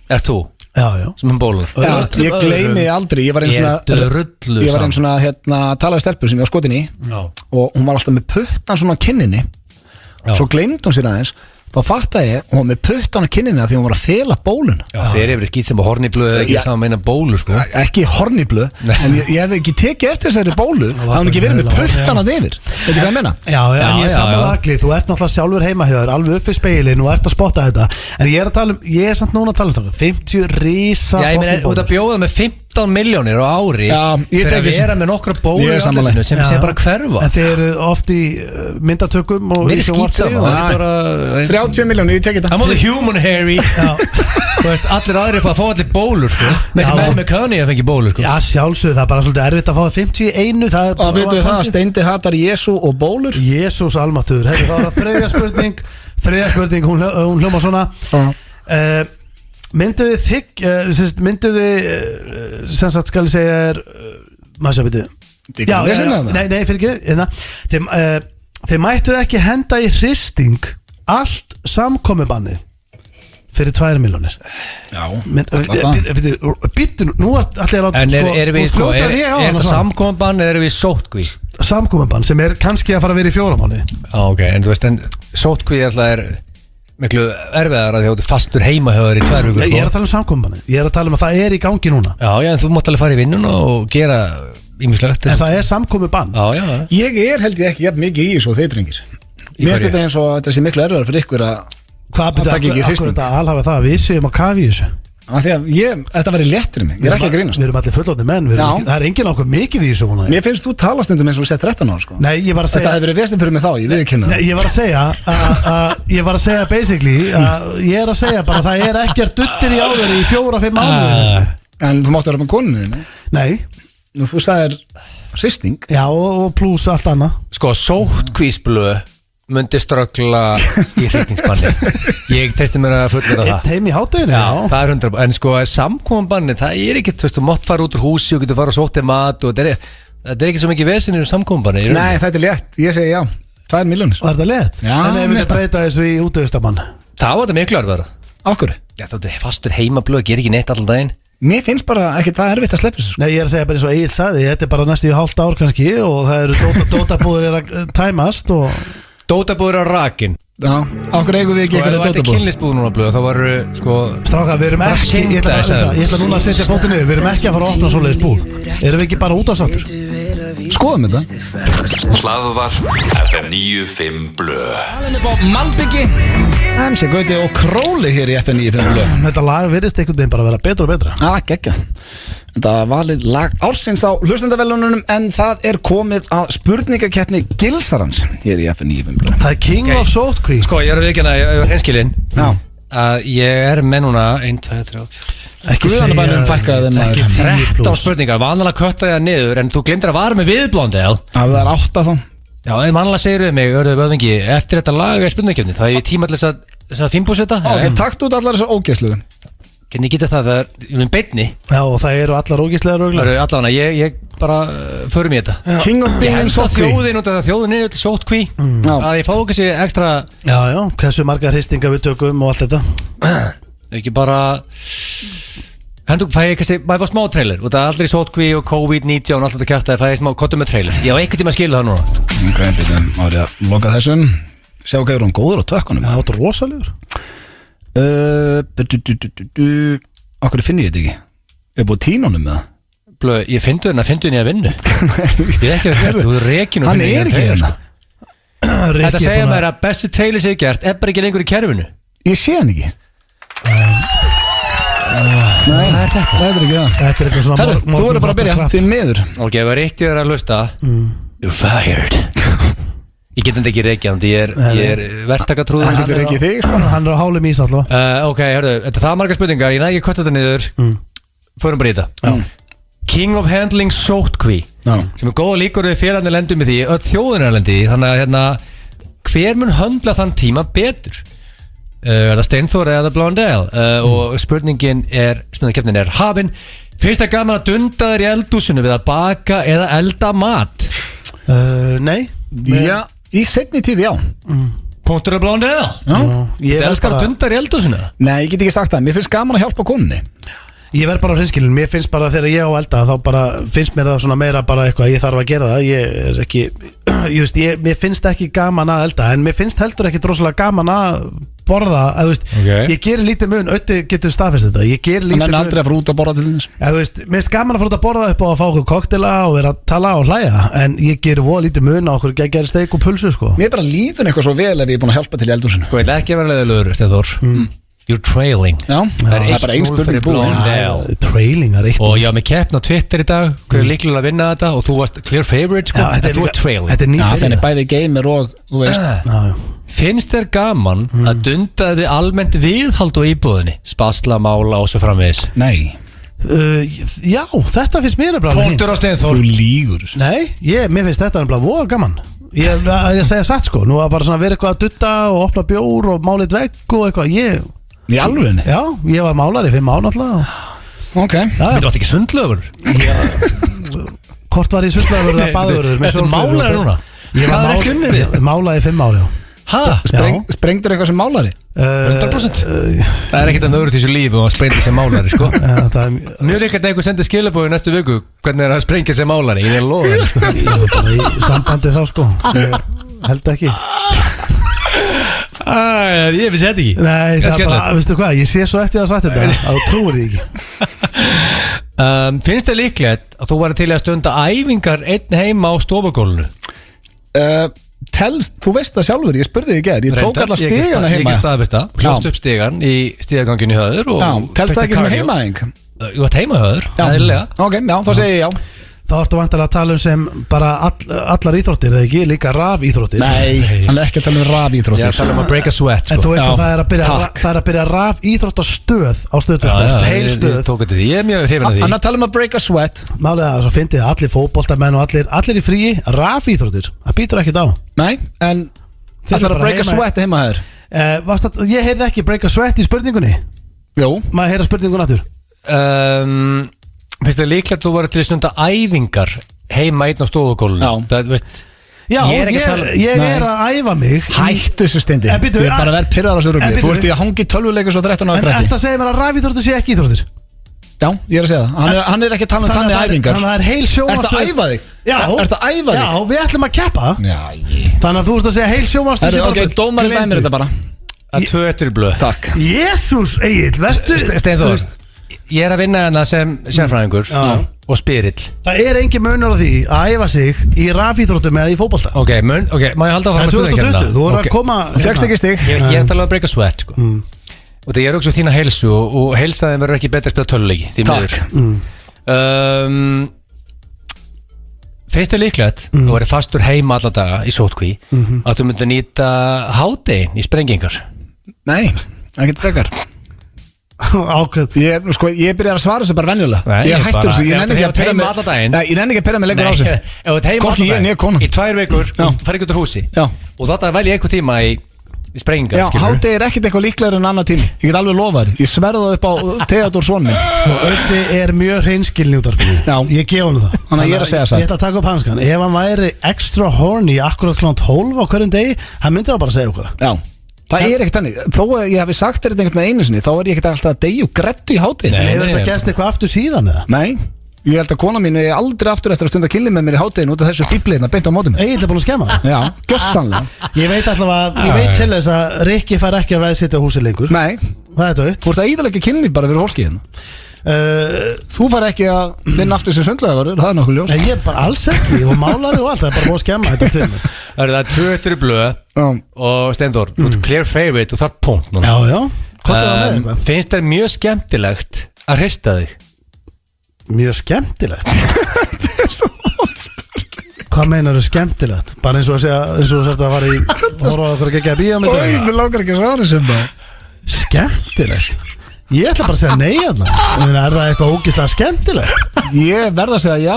Er þú Já, já sem hann bólar Já, ég gleymi aldrei Ég var einn svona drullu Ég var einn svona talaði stelpur sem ég var skotin í Já. og hún var alltaf með puttan svona á kinninni Já. Svo gleymdi hún sér aðeins Þá fattaði ég, hún var með puttan á kinninni af því hún var að fela bóluna Þeir eru skýt sem á horniblöð Ekki Já. saman meina bólu sko Ekki horniblu En ég hefði ekki tekið eftir þessari bólu Það hafði hún ekki verið með puttan að yfir Veitu hvað ég meina? Já, en ég er já, saman já. Agli, þú ert náttúrulega sjálfur heima hjá þér, alveg upp við speilin og ert að spotta þetta en ég er að tala um, ég er samt núna að tala um þetta 50 rísa Já, ég meina, út að bjóða með 15 miljónir á ári Já, ég Fyrir tek að þessu. vera með nokkra bólu Ég er sammála. sem sé bara hverfa En þeir eru oft í myndatökum og Mér í er skýt sjónvarpi saman og- Það er bara 30 miljónir, ég tekið I'm on the human Harry Þú veist, allir aðrir er bara að fá allir bólur sko. Með sem Já. með Kanye að fengi bólur sko. Já, sjálfsögðu, það er bara svolítið erfitt að fá 50 í einu það er Og veitu það, Steindi hatar Jésu og bólur Jésús almáttuður, hefur það var þriðja spurning hún hljóma svona mynduðu sem sagt skal ég segja er maður sér byrju nei, fyrir ekki þeir mættuðu ekki henda í hristing allt samkomubannið fyrir 2 miljónir Já, býttu nú allir að En erum við sko, er það samkomabann eða erum við sótkví? samkomubann sem er kannski að fara að vera í 4 mánuði Ok, en þú veist, en sótkví alltaf er miklu erfiðar að þjóðu fastur heima höfður í 2 vikur ég er að tala um samkomubanni, ég er að tala um að það er í gangi núna Já, en þú mátt alveg fara í vinnuna og gera ýmislegt en það er samkomubann Já, ég er held ég ekki jafn mikið í þessu og þeir drengir Mér finnst þetta eins og þetta sé miklu erfiðar fyrir ykkur að hvað Það taki ekki betur hristing. þetta alhafa það að við séum að kafi í þessu Af því að þetta væri létt fyrir mig, ég er ekki að grínast við erum allir fullorðnir menn, Já. það er enginn okkur mikið í þessu vona. Mér finnst þú tala stundum eins og þú sett 13 ára sko. Nei, ég var að Þetta segja hefði verið vestin fyrir mig þá, ég viðurkenni Nei, það ég var að segja ég var að segja basically ég er að segja bara að það er ekkert duttir í áður í 4-5 mánuði En þú mátti vera með konunni þinni. Nei, Nú, þú sagðir hristing. já og pluss allt annað. Sko, sóttkvísblöð myndi ströggla í hrytningsbanni. Ég testi mér að fullera það. Eitt heim í hátæðinu, já. Það er 100%. En sko, samkominbanni, það er ekki, þú veist, þú mátt fara út úr húsi og getur fara að sóta mat og þetta er ekki svo mikið vesinir í samkominbanni. Nei, þetta er létt, ég segi já 2 milljónir. Var þetta létt? Já, En ef við mista. breyta þessu í útöðustamann. Það var þetta miklu arfara. Okkur. Já, þú veist, fastur heimablöð, ger ekki neitt allan daginn. Mér finnst bara ekki það erfitt að sleppa þessu. Nei, ég er að segja bara eins og Egil sagði, þetta er bara næstu í hálft ár kannski og það eru dótabúður að tæmast og Dótabúður á rakin. Já, okkur eigum við ekki Sko, ef eitthvað þetta er dótabúð. kynlisbúð núna blöð, þá var, sko, stráka, við erum ekki, ég ætla núna að setja fótið niður, við erum ekki að fara að opna svoleiðis búð. Erum við ekki bara út á sattur? Skoðum þetta. Hlaðvarp FM 95 Blö. Alveg upp á Malbyggi, MC Gauti og Króli hér í FN 95 Blö. Þetta lag virðist einhvern veginn bara að vera betra og betra. Geggjað. Þetta var valið lag ársins á hlustendavelunum en það er komið að spurningakeppni Gilsarans hér í FN 95 Blö. Það er King of Sótkví. sko, ég er að viðkjanna, ég er hreinskilinn Já. að ég er með núna 1, 2, 3 Ekki Guðanabænum fækkaði þeim maður. ekki 10 13 pluss. spurningar, vanlega kötta ég niður en þú glindir að vara með viðblóndel. Það er 8 þá. Já, en vanlega segir við mig, örðu vöðingi, eftir þetta lag er spurningakefni, það er ég tíma til þess að fimmbúsetta. Ok, takt út allar þessar ógeðsluðu. Hvernig geta það, ég minn beinni, Já, og það eru allar ógíslega það röglega. eru allavega, ég bara förum í þetta. King of Ég Being held að Sótkví. þjóðin út af það þjóðin er öll sótkví, Já. að ég fá ekki sér ekstra, Já, já, hversu marga hristingar við tökum og allt þetta. ekki bara, hendur, fæ ég kannski, maður fá smá trailer, út af allir í sótkví og COVID-19 og allt þetta kjartaði, fæ ég smá kottum með trailer. Ég á einhvern tíma að skilja það núna. Ok, býtum, árið að loka þessum. Sjá hvað er hún góður á tökkunum. Það áttu rosalegur. Okkur finn ég þetta ekki. Er búið tínunum með það? Blöð, ég fyndu henni að vinnu. Ég er ekki að gera, þú er rekin og Hann finnur er ekki trailer, hérna. sko. Þetta segja mér að besti trailer sem ég gert er bara ekki lengur í kerfinu. Ég sé hann ekki. Nei, það er ekki það. Þetta er eitthvað svona Herru, þú verður bara að byrja, því miður. Ok, ef það er eitt ég er að hlusta, you're fired. Ég get þetta ekki reikjað, ég er verktakatrúður. Hann getur ekki þig, sko. Hann er á hálum ís alltaf. Ok, hörðu, þetta er það margar spurningar, ég næði ekki kvart þetta niður. Förum bara í þetta. King of Handling Sótkví, Já. sem er góða líkur við félagarnir lendum í því, öll þjóðin er lendi í því, þannig að hérna, hver mun höndla þann tíma betur? Er það Steinþór eða Blondell? Og spurningkeppnin er hafin. Finnst það gaman að dunda þér í eldhúsinu við að baka eða elda mat? Nei. Já, í seinni tíð, já. Punktur af Blondell. Já. Ég Þú verð elskar bara- að dunda þér í eldhúsinu? Nei, ég get ekki sagt það. Mér finnst gaman að hjálpa konunni. Ég verð bara á hreinskilin, mér finnst bara þegar ég á elda þá bara finnst mér það svona meira bara eitthvað ég þarf að gera það, ég er ekki mér finnst ekki gaman að elda en mér finnst heldur ekki droslega gaman að borða, að þú veist, ég gerir lítið mun, Ötti getur staðfest þetta, ég gerir lítið mun. Hann er aldrei að fara út að borða til þess. Þú veist, mér finnst gaman að fara út að borða upp og að fá okkur koktela og vera að tala og hlæja en ég gerir voða lítið mun á okkur geggjari steik og pulsu sko. Mér er bara líðun eitthvað svo vel ef ég er búin að hjálpa til í eldhúsinu. Sko, ég ætla ekki að vera leiðilegur, Steinþór. You're trailing. Já, það er bara ein spurning búin. Já, trailing er eitt. Og ég var með keppn á Twitter í dag, hvað er líklega að vinna þetta og þú varst clear favorite, sko, Já, en þú er trailing. Þetta er Já, nýtt þannig bæði gamer og, þú veist. Já, Finnst þér gaman að dunda þið almennt viðhald á íbúðinni? Spasla, mála og svo framvegis. Nei, já, þetta finnst mér bara Punktur á þú Steinþór. lígur. Nei, mér finnst þetta bara voða gaman. Ég segja satt sko, nú að bara svona vera eitthvað að dutta og opna bjór og mála eitt vegg og eitthvað, Í alvörinni? já, ég var málari 5 ár náttúrulega. Ok. Þú varst ekki sundlöfur? Hvort var ég sundlaður eða baðurður? Ertu málari núna? Ég Hvað er ekki unnið þig? var málaði 5 ár, já. Hæ? Sprengdur eitthvað sem málari? 100%? Það er ekkert að öðru til þessu lífi og að sprengja sem málari, sko. Það er Mjög líklega að einhver sendir skilabóðu næstu viku hvernig er að sprengja sem málari, ég er loðið, sko. ég var bara í sambandi þá sko. Ég held ekki. Ég vissi þetta ekki. Nei, það er skemmtilegt. bara, veistu hvað, ég sé svo eftir að sagt þetta að þú trúir því ekki. Finnst þér líklegt að þú væri til að stunda æfingar einn heima á stofugólunu? Þú veist það sjálfur, ég spurði þig í gær. Ég tók alla stigana Ég heima. ekki staðfesta, hljóst upp stigan í stigaganginu Höður. Já, telst það ekki sem heimaæðing? Þú ert heimahöður, Já. eðlilega. Ok, já, þá segi ég já. Þá ertu vantilega að tala sem bara allar íþróttir, eða ekki, líka rafíþróttir. Nei, hann er ekki að tala rafíþróttir. Ég er að tala að break a sweat En þú veist að takk. það er að byrja rafíþróttastöð á Stöðusport, heil stöð. Ég tók þetta því, ég er mjög hrifin að því Hann er að tala að break a sweat. Málið að svo fyndið allir fótboltamenn og allir í fríi, rafíþróttir, það býtur ekkert á. Nei, en það er að break a sweat heima þér. Ég heyrði ekki break a sweat í spurningunni. Jú. Maður heyra spurningun aftur. Finnst það líklegt að þú var til að stunda æfingar heima einn á stofugólunum? Það, veist, Já, ég Nei. er að æfa mig. Hættu þessu Steindi. En bíddu, Ég er bara að vera pyrrar á þessu rugli. en bíddu. Þú ert í að hangi tölvuleikur svo 13 ára En krakki. eftir að segja mér að rafíþróttir sé ekki íþróttir. Já, ég er að segja það. Hann er ekki að tala um þannig æfingar. Þannig að það er heil sjónvarpsstöð. Ertu að æfa þig? Já. Ertu að æfa þig? Já, við ætlum að keppa. Já, Þannig að þú ert að segja heil sjónvarpsstöð sé Ok, bara- dómarinn Gleymdu. dæmir þetta bara. að 2-1 í blöð. Takk. Jesús, Egill, vertu Steinþór, ég er að vinna hérna sem sérfræðingur og spyrill. Það er engin munur á því að æfa sig í rafíþróttum eða í fótbolta. Ok, má ég halda Það áfram er að spyrja 2020, þú voru að koma Fékkst ekki stig. Ég er að tala um að break a sweat sko. Og það er også þína heilsu og heilsaðin verður ekki betra að spila töluleiki. Takk. Finnst þér líklegt þú verður fastur heima alla daga í sótkví að þú myndir nýta hádegin í sprengingar? Nei, ekkert frekar. ákveð. Ég byrjar að svara þessu bara venjulega. Nei, Ég er hættur þessu. Ég nenni ekki að pyrra heima mig. alla daginn. Nei, ég nenni ekki að pyrra mig lengur á þessu. Ef þú ert heima Hvorki alla ég né daginn konan. í 2 vikur Já. og farið ekki út úr húsi Já. og þetta velja einhver tíma í sprengingar. Já, hádegi er ekkert eitthvað líklegur en annar tími. Ég get alveg lofað þér. Ég sverða það upp á Theodor son minn. Ötti er mjög hreinskilni út af því. Já. Ég gef hann það. Þannig að ég er að segja satt. Ég ætla að taka upp hanskan. Ef hann væri extra horny akkurat kl. 12 á hverjum degi, hann myndi það bara að segja okkur. Já. Það er ekkert þannig. Þó að ég hef sagt þér þetta einhvern með einu sinni, þá er ég ekkert alltaf að deyja og grettu í hádegi. Nei. Hefur þetta gerst eitthvað aftur síðan eða? Nei. Ég held að kona mín er aldrei aftur eftir að stunda kynlið með mér í hádegin út af þessu fíbliðna beint á móti mér. Egill er búin að skemma það. Já, gjössanlega. Ég veit til þess að Rikki fær ekki að veðsitja húsi lengur. Nei, Það er dött. þú ert að íðalega kynlið bara fyrir fólki hérna. Þú far ekki að vinna aftur sem sönglegavarur, það er nokkuð ljós. Ég er bara alls ekki og málari og allt. Það er bara búin að skemma þetta til mér. Það er 2-1 í blöð Já. og Steinþór, þú ert clear favorite og þarf punkt núna. Já. Hvað er það með eitthvað? Finnst þér mjög skemmtilegt að hrista þig? Mjög skemmtilegt. Hvað meinar þú skemmtilegt? Bara eins og að segja, eins og þú sérst að fara í horfa á okkur að gegja bíómyndir. mér langar ekki að svara sem það. Skemmtilegt? Ég ætla bara að segja nei allan. Er það eitthvað ógeðslega skemmtilegt? Ég verð að segja já.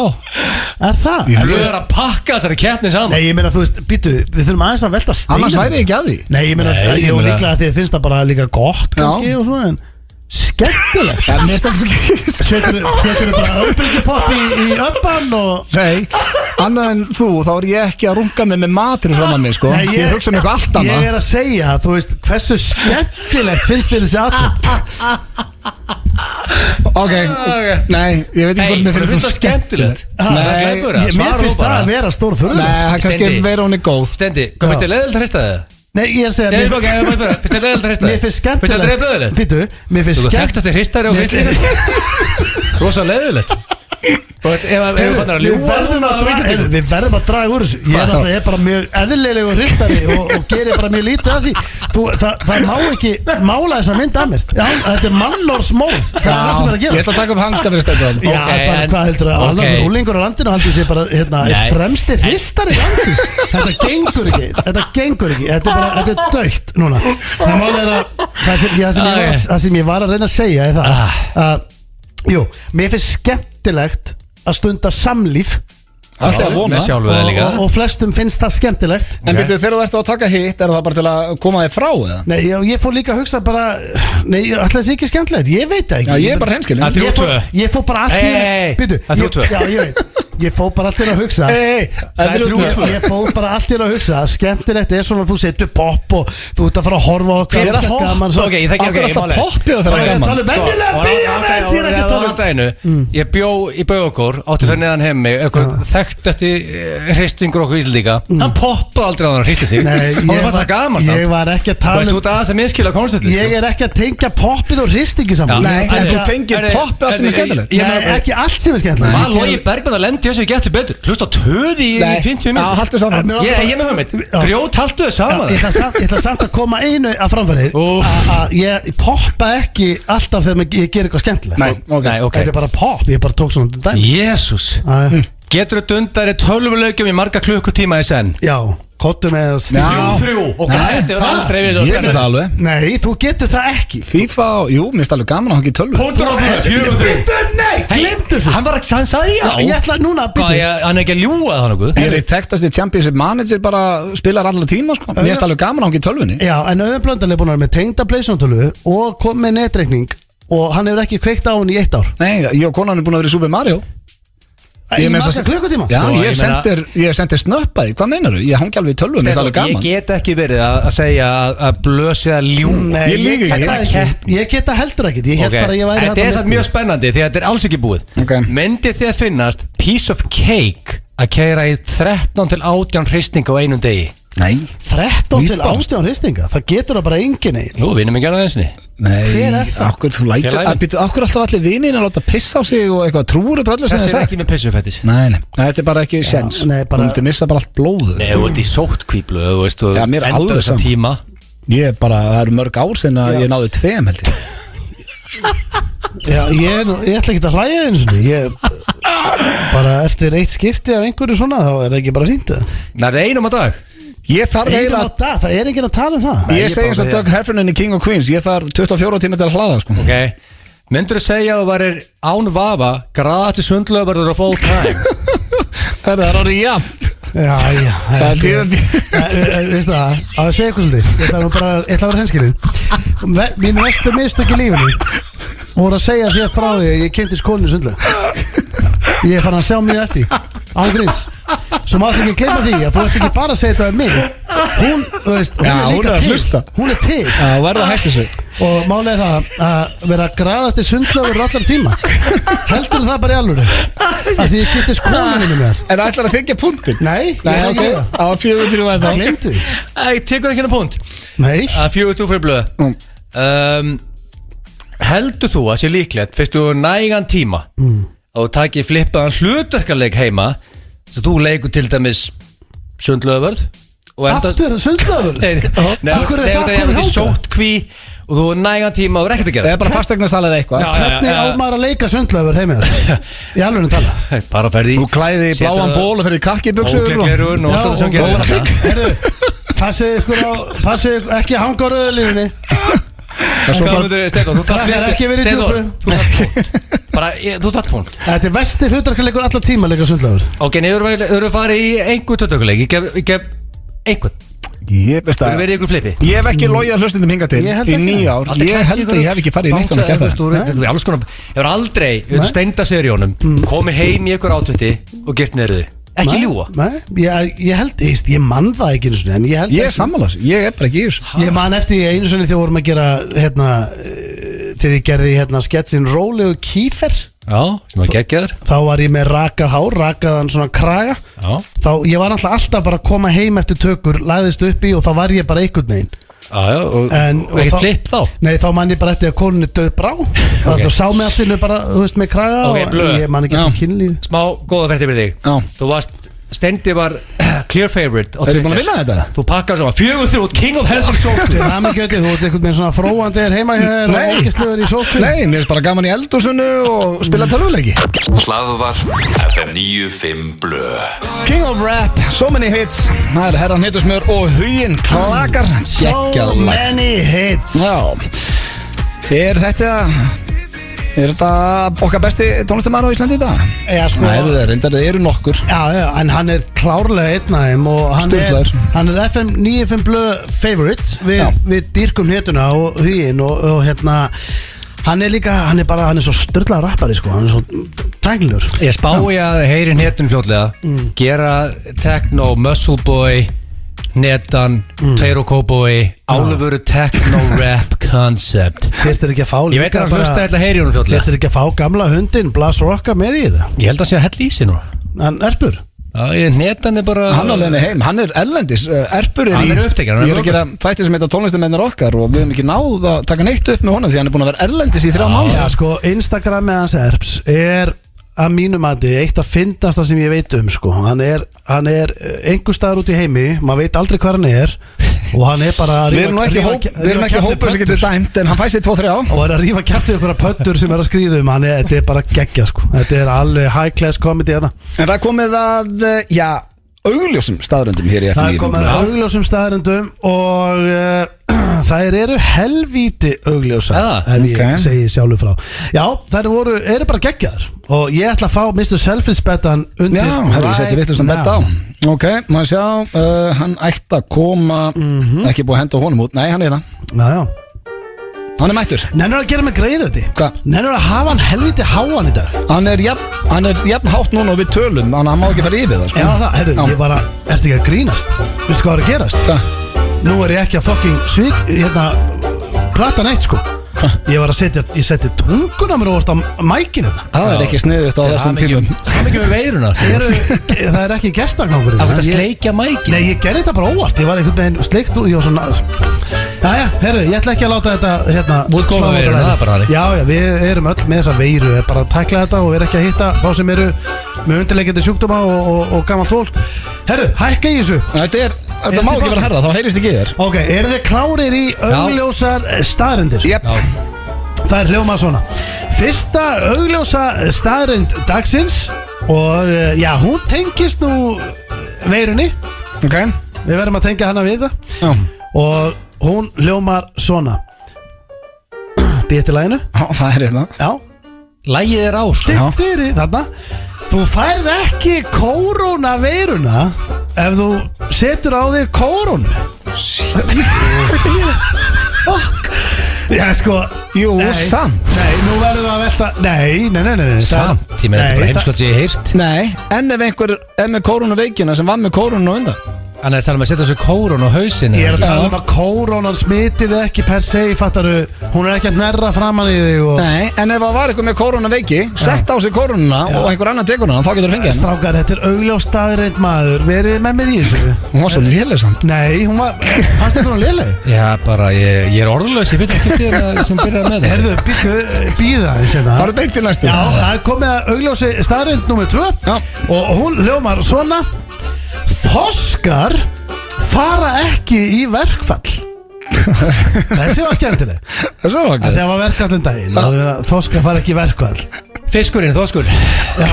Er það? Ég Þú er að pakka þessari keppni saman. Nei, ég meina, þú veist, býtu, við þurfum aðeins að velta steinum. Annars væri ég ekki að því. Nei, ég meina, Nei, ég ég meina- líklega að þið finnst það bara líka gott kannski og svona, en skemmtilegt. En mér stakk ekki. Setur bara örbylgjupopp í ömban og... Nei, annað en þú, þá er ég ekki að runga mig með matur frá manni, sko. Nei, Ég hugsa um eitthvað allt Ég annað. er að segja, þú veist, hversu skemmtilegt finnst þér þessi aðtönd? Ok, nei, ég veit ekki hvort mér Þú finnst finnst það skemmtilegt? Nei, Mér finnst það að vera stór fyrir. Nei, það kannski Steindi. vera hún er góð. Steindi, hvað finnst þér leiðilegt að hrista þig? Nei, ég er að segja, Nei, ok, ég bara finnst þér leiðilegt að hrista þig? mér finnst skemmtilegt. Finnst þér þetta leiðilegt? Býtu, mér finnst Þú skemmtilegt. þekktast þér hristari og hristari Rosa leiðilegt Og ef við fannir að ljúa Við verðum að draga úr þessu. Ég er bara mjög eðlilegur hristari og gerir bara mjög lítið af því. Það má ekki mála þessa mynd af mér. Já, þetta er mannorsmóð. Það er það sem er að Ég gera. ætla að taka upp hanska fyrir stefnum. Já, Ok, bara en- hvað heldur að ok. alveg úlingur á landinu haldur sér bara eitt Nei. fremsti hristari landinu. Þetta gengur ekki. Þetta er dögt núna. Það mál er að það sem ég var að reyna að segja er það að jú, mér finnst skemmtilegt að stunda samlíf Alltaf að vona. Með sjálfu það líka og flestum finnst það skemmtilegt. En byrju, þegar þú ert að taka hitt, er það bara til að koma þig frá, eða? Nei, ég fór líka að hugsa bara nei, alltaf þessi ekki skemmtilegt, ég veit það ekki. Já, ég er bara hreinskilinn. Að þrjú tvö. Ég fór bara allt í Hey, Býtu, að þrjú tvö. já, ég veit. Ég fór bara allt í að hugsa Það er 3-2. Ég fór bara allt í að hugsa skemmtilegt er svona að þú setur pop og þú ert að fara að horfa á Ég er að hoppa. Ok, ég þekki Akkur er alltaf poppið og það er gaman. tala um venjulega bíómynd, ég er ekki að tala um Ég bjó í Bögakór átti fyrir neðan hemmi eitthvað þekkt eftir hristingur okkur íslendinga Hann poppaði aldrei á hann að hristi sig Nei, Og það var það gaman ég var ekki að Þú tala veist um út aðeins að minnskila konceptið Ég er ekki að tengja poppið og hristingi saman Já. Nei, Ég er en ekki þú að- tengir poppið allt sem er skemmtilegt. Nei, ekki allt sem er skemmtilegt Var Logi Bergman að lendi þessu getur betur Hlusta á töði í Nei, 50 já, minn haltu saman. Ég er með hugmynd Já. Grjót haltu þau Já, saman ég ætla samt að koma einu að framfæri Úff. að ég poppa ekki alltaf þegar ég ger eitthvað skemmtilegt Nei, ok. Nei, ok Þetta er bara pop, ég bara tók svona dæmi Jésús Getur þú dundar í 12 leikjum í marga klukkutíma í senn? Já, kottu með 3 og hvað þetta er aldrei við Ég get það alveg Nei, þú getur það ekki FIFA, jú, mér finnst alveg gaman að hann ekki tölvu Póntur á blöð, 4-3 Nei, glemdu svo Hann sagði já Ég ætla núna að byggja Hann er ekki að ljúga það nokkuð Ég er þekktasti championship manager bara spilar allar tíma sko Mér finnst alveg gaman að hann ekki tölvunni Já, en Auðun Blöndal er búin að vera með tengda PlayStation-tölu og kom með netreikning og hann hefur ekki kveikt á hann í 1 ár Nei, ég og konan er búin að vera í Super Mario Í marga klukkutíma Já, Sko, ég hef sendið snöppaði, hvað meinar þú? Ég hangi alveg í tölvu, mér finnst alveg gaman Ég get ekki verið að segja að blösi að ljúga Nei, Ég líka ekki. Ég get það heldur ekkert Ég held bara að ég væri Þetta er satt mjög spennandi því að þetta er alls ekki búið Ok. Myndi þið að finnast piece of cake að keyra í 13 til 18 hristing á einum degi? Nei 13 til 18 hristinga Það getur það bara engin eigin Nú, vinnum ekki að það einsinni Hver er það? Akkur þú lætur Hver lætur? Akkur alltaf allir vinir að láta pissa á sig og eitthvað trúur upp öllu sem Þessi það er ekki með pissufettis Nei, þetta er bara ekki sjens nei, Þú bara- myndir missa bara allt blóð Nei, þú ert í sóttkvíplu, þú veist Já, mér er alveg sama. tíma Ég er bara, það eru mörg ár sinna að ég náði 2 held ég Já, ég ætla ekki að hlæja eins og ég bara eftir 1 skipti af einhverju svona þá er það ekki bara fínt Nei, það er einum á dag Ég þarf Einum á eiginlega dag, það er enginn að tala um það Ég segi eins og Doug Heffernan í King of Queens Ég þarf 24 tíma til að hlaða sko. Ok, myndur þú segja að þú værir án vafa gratis sundlöfverður of all time Það er orðið jafn Já, Það er tíðandi Veistu það, á að segja eitthvað svolítið Ég ætla að vera henskilin Mín vestu mistök í lífinu voru að segja þér frá því að ég kynntist koninu sundlega Ég er farin að sjá mjög eftir ángríns Svo máttu ekki gleyma því að þú ert ekki bara að segja þetta um mig Hún, þú veist, hún Já, er hún líka er að til hlusta. Hún er til Já, verða að hætti sig Og málið er það að vera graðast í sundlegur allar tíma Heldur það bara í alvöru að því ég kynntist koninu mér En það ætlar að þykja punktin Nei, ég Nei, er ok, ekki það á 4-3 var Það það glemdu því Æ, tekur ekki hennar punkt Nei, að 4-2 fyrir blöð Heldur þú að sé líklegt fyrst þú nægan tíma og takir flippaðan hlutverkarleik heima þess að þú leikur til dæmis sundlöfvörð aftur er það sundlegur Akkur er það komið komið þangað? sóttkví og þú er nægan tíma og þú er ekkert að Það gera er bara fastegnasalið eitthvað Já. Hvernig á maður að leika sundlegur heim með þér? Í alveg tala bara ferði Þú klæði í bláan ból og ferði kakkibuxur ókliklerun og svona sem og gerir Herru, passið ykkur ekki að hanga á rauðlífinni Stefán, þú Krakkar, ekki verið í djúpu. þú tatt punkt Þetta er vesti hlutarkalegur allar tíma að leika sundlegur Ok, niður farið í einhver tötökuleik Ég gef einhvern Ég veist Þú að verið ykkur flipi Ég hef ekki lojað hlustundum hingað til Ég held í ekki. 9 ár Ég held að ég hef ekki farið í neitt svona gert það Þú er alls konar Ég var aldrei steinda seríónum komið heim í ykkur átvetti og gift niður þau Ekki ljúa Nei, ég held, ég man það ekki einu sinni En ég held Ég er ekki sammálas, ég er bara ekki í þessu Ég man eftir því einu sinni þegar vorum að gera þegar ég gerði sketsin Rólegu Kífer Já, sem var geggjaður Þá var ég með rakað hár, rakaðan svona kraga Já, Þá ég var alltaf bara að koma heim eftir tökur Læðist upp í og þá var ég bara einhvern veginn já, og og ekkert flipp þá Nei, þá man ég bara eftir að konunni döð brá Þá sá mig allt innu bara, þú veist, með kraga Ok, og blöð. ég man ekki Já. eftir kynlíf Smá góða fréttir fyrir þig Já. Þú varst Steindi var clear favorite Erum við búin að vinna þetta? Þú pakkar svona 4-3 King of Helsinki Til það með göti, þú ert einhvern veginn svona fróandi er heima hér og Nei. ógislegur í sókvinn Nei, mér finnst bara gaman í eldhúsinu og spila tölvuleiki Hlaðvar FM 95 Blö. King of Rap, so many hits Það er herran hittusmjör og huginn klakar So Geggjað lag. many hits Já Er þetta okkar besti tónlistamæður á Íslandi í dag? Já, sko Nei, það eru nokkur Já, en hann er klárlega einn af þeim og Sturlaður. hann er FM 95 Blöð favorite Já. við dýrkum hetuna og huginn og hérna hann er svo sturlaður rappari sko, hann er svo tæknilegur Ég spái að heyri hetun fljótlega Gera techno, muscle boy Netan, Tveir og Cowboy Álfuru techno rap concept Þyrftir ekki að fá Ég veit að það hlusta eitthvað heyri hún fljótlega Þyrftir ekki að fá gamla hundin Blas Rocka með í það Ég held að sé að hella í sig nú Hann erpur Netan er bara Hann á leiðinni heim, hann er erlendis Erpur Hann er upptekinn, hann er Ég er að gera þættir sem heita tónlistamennir okkar og við hefum ekki náð að taka neitt upp með honum því hann er búin að vera erlendis í 3 mánuði. Já, sko, Instagramið hans Erps er að mínum mati eitt af fyndasta sem ég veit sko. Hann er einhver staðar út í heimi maður veit aldrei hvað hann er Og hann bara að Við erum ekki hópur sem getur dæmt en hann fæ sér 2-3 og er að rífa kæftu ykkur að pöttur sem er að skríða þetta er bara geggjað sko. Þetta er alveg high class comedy þetta. En það er komið að, augljósum staðröndum hér í Það er FNÍ komið að augljósum staðröndum og þær eru helvíti augljósa ef ég segi sjálfur frá. Já, þær eru bara geggjaðar og ég ætla að fá Mr. Selfridge-bettan undir. Já, herru, ég seti vittlust að betta á. Ok, maður sjá, hann ætti að koma, ekki búið að henda honum út. Nei, hann er það. Já. Hann er mættur. Nennur að gera mig greiðu þetta? Hvað? Nennur að hafa hann helviti háan í dag? Hann er jafn hátt núna og við tölum, hann má ekki fara yfir það, sko. Já, það, herru, ég bara, ertu ekki að grínast? Vistu hvað er að gerast? Hvað? Nú er ég ekki að fucking plata neitt, sko. Ég var að ég seti tunguna mér óvart á mækinu. Það er ekki sniðugt á þessum tímum. Það er ekki með veiruna. Það er ekki gestaknákur. Það er að sleikja mækinu. Nei, ég gerði þetta bara óvart. Ég var einhvern veginn sleikt út. Ég var svona Jæja, herru, ég ætla ekki að láta þetta Búið góða veiruna, það er bara þannig. Já, við erum öll með þessa veiru. Bara að tækla þetta og vera ekki að hitta þá sem eru með undirleikjandi sjúkdóma og gamalt fólk. Herru, hækka í þessu. Þetta má ekki vera herra, þá heyrist ekki þér. Ok, eru þið klárir í augljósar staðreyndir? Jep. Það er hljómað svona. Fyrsta augljósa staðreind dagsins og hún tengist nú veirunni. Ok. Við verðum að tengja hana við það. Já. Og hún hljómar svona. Býtti læginu. Já, það er hérna. Já. Lægið er á, sko. Þarna. Þú færð ekki kórónaveiruna ef þú setur á þig kórónu. Fuck. Já, sko. Jú, samt. Nei, nú verðum við að velta. Nei. Samt, ég meina bara heimskott sem ég heyrst. Nei, en ef einhver er með kórónuveikina sem var með kórónu og undan. Þannig að það er að setja þessu kórón á hausinu. Ég er að tala að kórónan smiti þig ekki per se, fattaru. Hún er ekki að nærra framan í þig og... Nei, en ef það var eitthvað með kórónuveiki, sett á sig kórónuna og einhver annan tekur hana, þá getur það fengið hana. Strákar, þetta er augljós staðreind maður. Verið með mér í þessu. Hún var svo léleg samt. Nei, hún var... Fannst þetta hún léleg? Já, bara, ég er orðlaus, ég veit ekki þér sem byrjar með það. Herðu, býða eins og það. Farðu beint til næstu. Já, það er komið að augljósi staðreind nummer 2. Já. Og hún hljómar svona. Þorskar fara ekki í verkfall. Þessi var skemmtileg. Þessi var ekki. Það var verkfall daginn. Þorskar fara ekki í verkfall. Fiskurinn, þorskur. Já.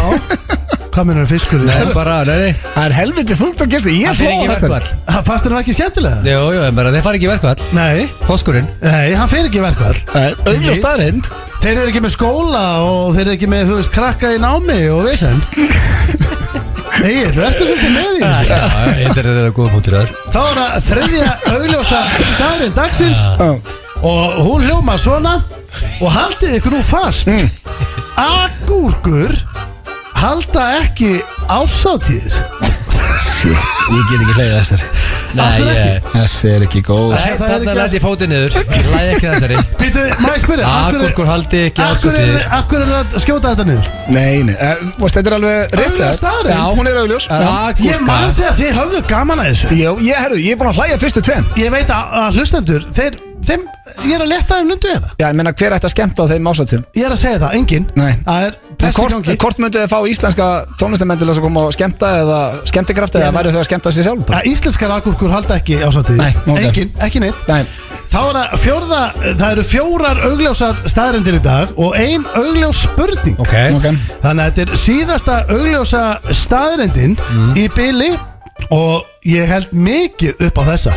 Hvað mennur fiskurinn? Nei, bara, nei. Það er helviti þungt að gesta. Ég Það fer ekki í flóðast verkfall. Fannst þér ekki skemmtilega? Jú, þeir fara ekki í verkfall. Nei. Þorskurinn. Nei, hann fer ekki í verkfall. Augljós staðreind. Þeir eru ekki með skóla og þeir eru ekki með, þú veist, krakka í námi og vesen. Nei, þú ertu svolítið með í þessu. Já, þetta er góða punktur þar. Þá er það þriðja augljósa staðreind dagsins og hún hljóma svona og haldið ykkur nú fast. Agúrkur halda ekki árshátíðir. Shit, ég get ekki hleyðið þessari. Þessi er ekki góð. Nei, þarna læti ég fótið niður. Læði ekki þessari. Býtu, má ég spyrja? Agúrkur haldi ekki árshátíðir. Akkur er það að skjóta þetta niður? Nei, þetta er alveg rétt. Augljós staðreind? Já, hún er augljós. Ég man þegar þið höfðu gaman að þessu. Já, ég er búin að hlæja fyrstu tveim. Ég veit að hlustendur, þeim, ég er að leta þeim lundu eða. Já, ég meina hver ætti að skemmta á þeim ásatíðum? Ég er að segja það, enginn. Nei. Það er best í gangi. Hvort myndið þið fá íslenska tónlistamenn til að koma og skemmta eða skemmtikraft eða væri þau að skemmta sér sjálf? Íslenskar agúrkur halda ekki ásatíð. Nei, ok. Enginn, ekki neitt. Nei. Þá er það eru 4 augljósar staðreyndir í dag og 1 augljós spurning. Ok. Þannig að þetta er síðasta augljósa staðreyndin í bili og ég held mikið upp á þessa.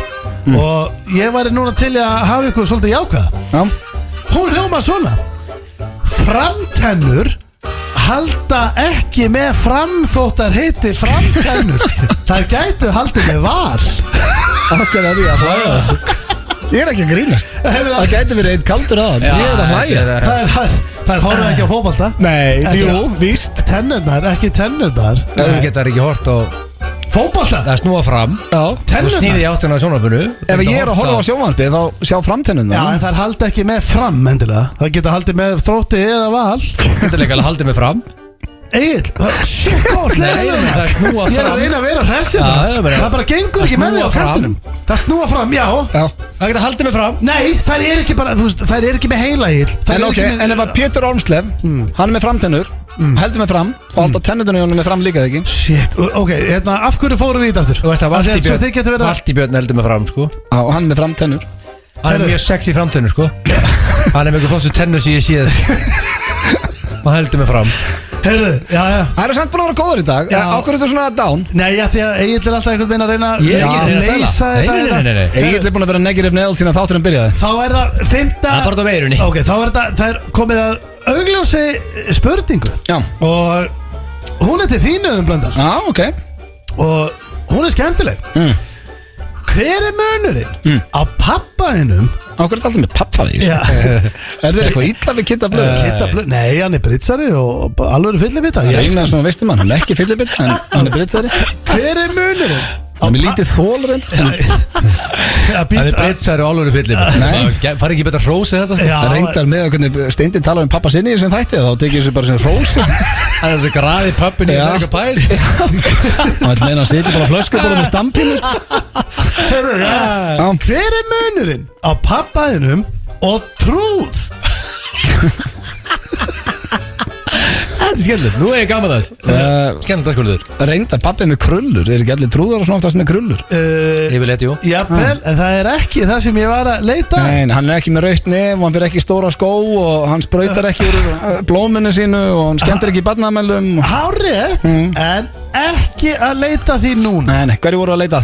Og ég væri núna til að hafa ykkur svolítið jákvæða. Já. Hún hljóma svona. Framtennur halda ekki með framþóttar heiti framtennur. Þær gætu haldið með val. Okkar er því að hlæja þessu. Ég er ekki að grínast. Það gæti verið einn kaldur aðan. Ég er að hlæja. Það horfðu ekki á fótbolta. Nei, jú, víst. Tennurnar, ekki tennurnar. Það getur ekki hort á fótbolta. Það snúa fram. Já. Þú snýði í áttina á sjónvarpinu. Ef ég er að horfa á sjónvarpið þá sjá framtennuna. Já, en það er haldið ekki með fram endilega. Það getur haldið með Þrótti eða Val. Þetta er líka að haldið með fram. Egil, shit góð. Nei, það er snúa fram. Ég er að reyna að vera hressið. Það bara gengur ekki með því á kantinum. Það snúa fram, já. Það getur haldið með fram. Nei, þær er ekki bara, þú veist, þær er ekki með heila Egil. En ok, en ef að Pétur Ormslev, hann er með framtennur heldur með fram. Þá halda tennundunum í honum með fram líka, ekki? Shit, ok, af hverju fórum við í þetta aftur? Þú veist að Af því svo þið getur verið að- Valdi Björn heldur með fram, sko. Já, og hann með fram tennur. Hann er mjög sexy framtennur, sko. Hann er með eitthvað flottu tennur sem ég séð. Og heldur með fram. Heyrðu, já Það eru samt búin að vera góður í dag. Já. Á hverju er þetta svona down? Nei, já, því að Egill er alltaf einhvern veginn að reyna Ég er ekki að reyna að leysa stela. þetta Nei. Egil er búin að vera negative nail síðan þátturinn byrjaði. Þá er það 5. Það er bara á veirunni. Ok, þá er það er komið að augljósi spurningu. Já. Og hún er til þínu Blöndal. Já, ok. Og hún er skemmtileg. Hver er munurinn á pappaðinum? Á hverju er þetta alltaf með pappa því? Já. Er þetta eitthvað illa við Kitta Blöð? Kitta Blöð, nei, hann er britsari og alveg fyllibita. Það er eina sem veistum hann er ekki fyllibit, en hann er britsari. Hver er munurinn? Hann er lítið þól reyndar. Hann er britsari og alveg fyllið. Nei. Fari ekki betra hrósi þetta, sko. Já. Reyndar með að hvernig Steindi tala um pappa sinni í þessum þætti, þá tekið þessu bara sem hrósi. Það er þessi graði pappin í Já. eitthvað pæs. Hann vil meina að sitja bara flöskuborðum með stampinu, sko. Já. Hver er munurinn á pappaðinum og trúð? Þetta er skemmtilegt. Nú er ég gaman þess. Skemmtilegt að skulður. Reyndar pappið með krullur, er ekki allir trúðar og svona oftast með krullur? Ég vil eitthvað, jú. Jafnvel, en það er ekki það sem ég var að leita. Nei, hann er ekki með rautt nef og hann fyrir ekki í stóra skó og hann sprautar ekki úr blóminu sínu og hann skemmtir ekki í barnaamælum. Hárrétt, en ekki að leita því núna. Nei, hverju voru að leita?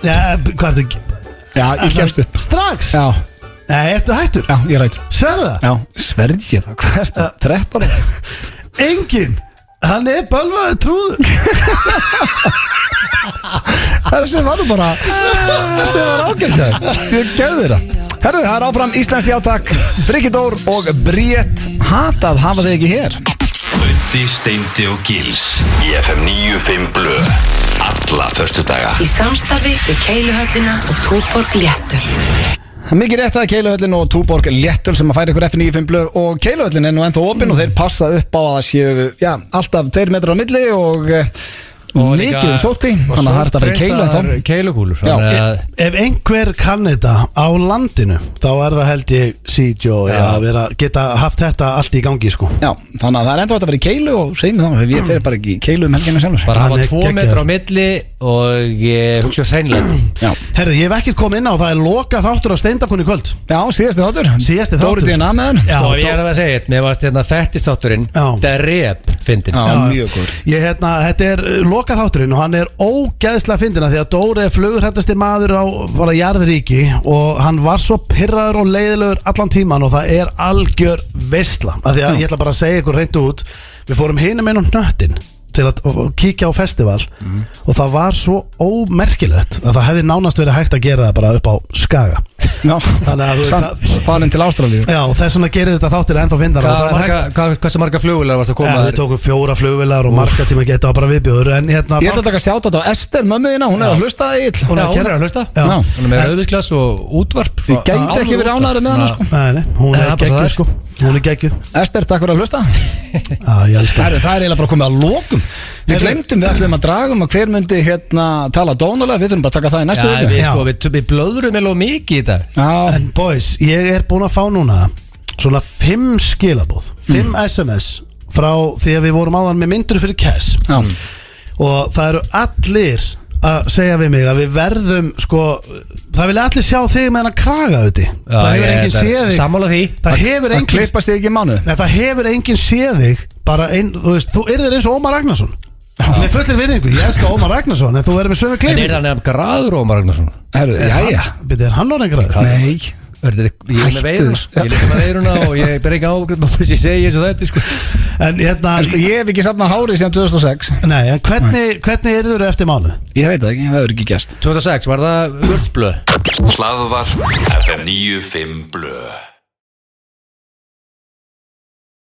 Já, hvað er þetta? Já, ég gefst upp. Strax? Já, Nei, ertu hættur? já, ég er hættur. Sverða? Já, sverð ég það, hvað er þetta? 13 ára? Engin. Hann er bölvaður trúður. Það sem var nú bara sem var ágætt það. Ég gefði þér það. Herðu, það er áfram íslenskt játak. Frikki Dór og Bríett. Hatað hafa þið ekki hér. Böndi, Steindi og Gils Í FM 95 Blö Alla föstudaga Í samstarfi við Keiluhöllina og Túborg Léttöl. Mikið rétt að Keiluhöllin og Túborg Léttöl sem að færa ykkur F95 Blö og Keiluhöllin er nú ennþá opinn og þeir passa upp á að það séu, já, alltaf 2 metrar á milli og mikið sótkví, þannig að það er þetta að fara í Keilu ennþá. Keilukúlur. Já. Ef einhver kann þetta á landinu, þá er það held ég Sítjó að geta haft þetta allt í gangi, sko. Já, þannig að það er ennþá að vera í Keilu og segjum þá, ég fer bara ekki í Keilu helgina sjálfur. Bara hafa Hann er 2 geggjaður. metra á milli og ég hugsa sænlega. Já, Herðu, ég hef ekkert komið inn á, það er lokað þáttur á Steindarkunni í kvöld. já, síðasti þáttur. Síðasti þáttur. Dóri DNA með hann. Já, Og ég er að segja þetta, mér varst hérna þættistátturinn Já. Drep fyndin. Já, mjög góður. Þetta er lokað þátturinn og hann er ógeðslega fyndina því að Dóri er flugurhættasti maður á bara jarðríki og hann var svo pirraður og leiðilegur allan tíman og það er algjör veisla af því að ég ætla bara að segja ykkur reynd út við fórum hinum inn á hnöttin til að kíkja á festival og það var svo ómerkilegt að það hefði nánast verið hægt að gera það bara upp á Skaga. Já, Þannig að þú veist farin til Ástralíu. Já, þess vegna gerir þetta þáttir ennþá fyndara. Hversu marga flugvilar varst að koma? Við tókum 4 flugvilar og marga tíma geta bara viðbjóður en hérna Ég ætla að taka sjátt á Ester, mömmuðina, hún er að hlusta það ill. Já, hún er að hlusta. Já. Hún er með auðvitsklass og útvarp. Ég gæti ekki verið ánæður með hana, sko. Nei, hún Það er er bara geggjuð, það. sko. Hún er geggjuð. Ester, takk fyrir að hlusta. Já, ég elskar Herru, það er eiginlega bara komið að lokum. Við glemtum, við ætlum að draga um að hver myndi hérna tala dónulega, við þurfum bara að taka það í næstu viku. Við blöðrum eða mikið í dag. Já, En boys, ég er búinn að fá núna svona 5 skilabóð 5 SMS frá því að við vorum áðan með myndur fyrir cash já, og það eru allir að segja við mig að við verðum sko, það vilja allir sjá þig með hann kraga auðvitað. Það hefur enginn séð þig. Sammála því. Það hefur það enginn klippa sig ekki í mánuð. Nei, það hefur enginn séð þig bara þú veist, þú yrðir eins og Ómar Ragnarsson. Með fullir virðingu, ég elska Ómar Ragnarsson en þú verður með sömu En klippu. er það nefn graður Ómar Ragnarsson? Herru, jæja. Byrju, er hann orðinn graður? Nei, Ég er með veiruna. Ég er með veiruna og ég ber ekki ágrið með þess að ég segi eins og þetta, sko. En hérna, en sko ég hef ekki safnað hárið síðan 2006. nei, en hvernig yrður eftir mánuð? Ég veit það ekki, það hefur ekki gæst. 2006 var það Urðblöð. Hlaðvarp FM 95 Blö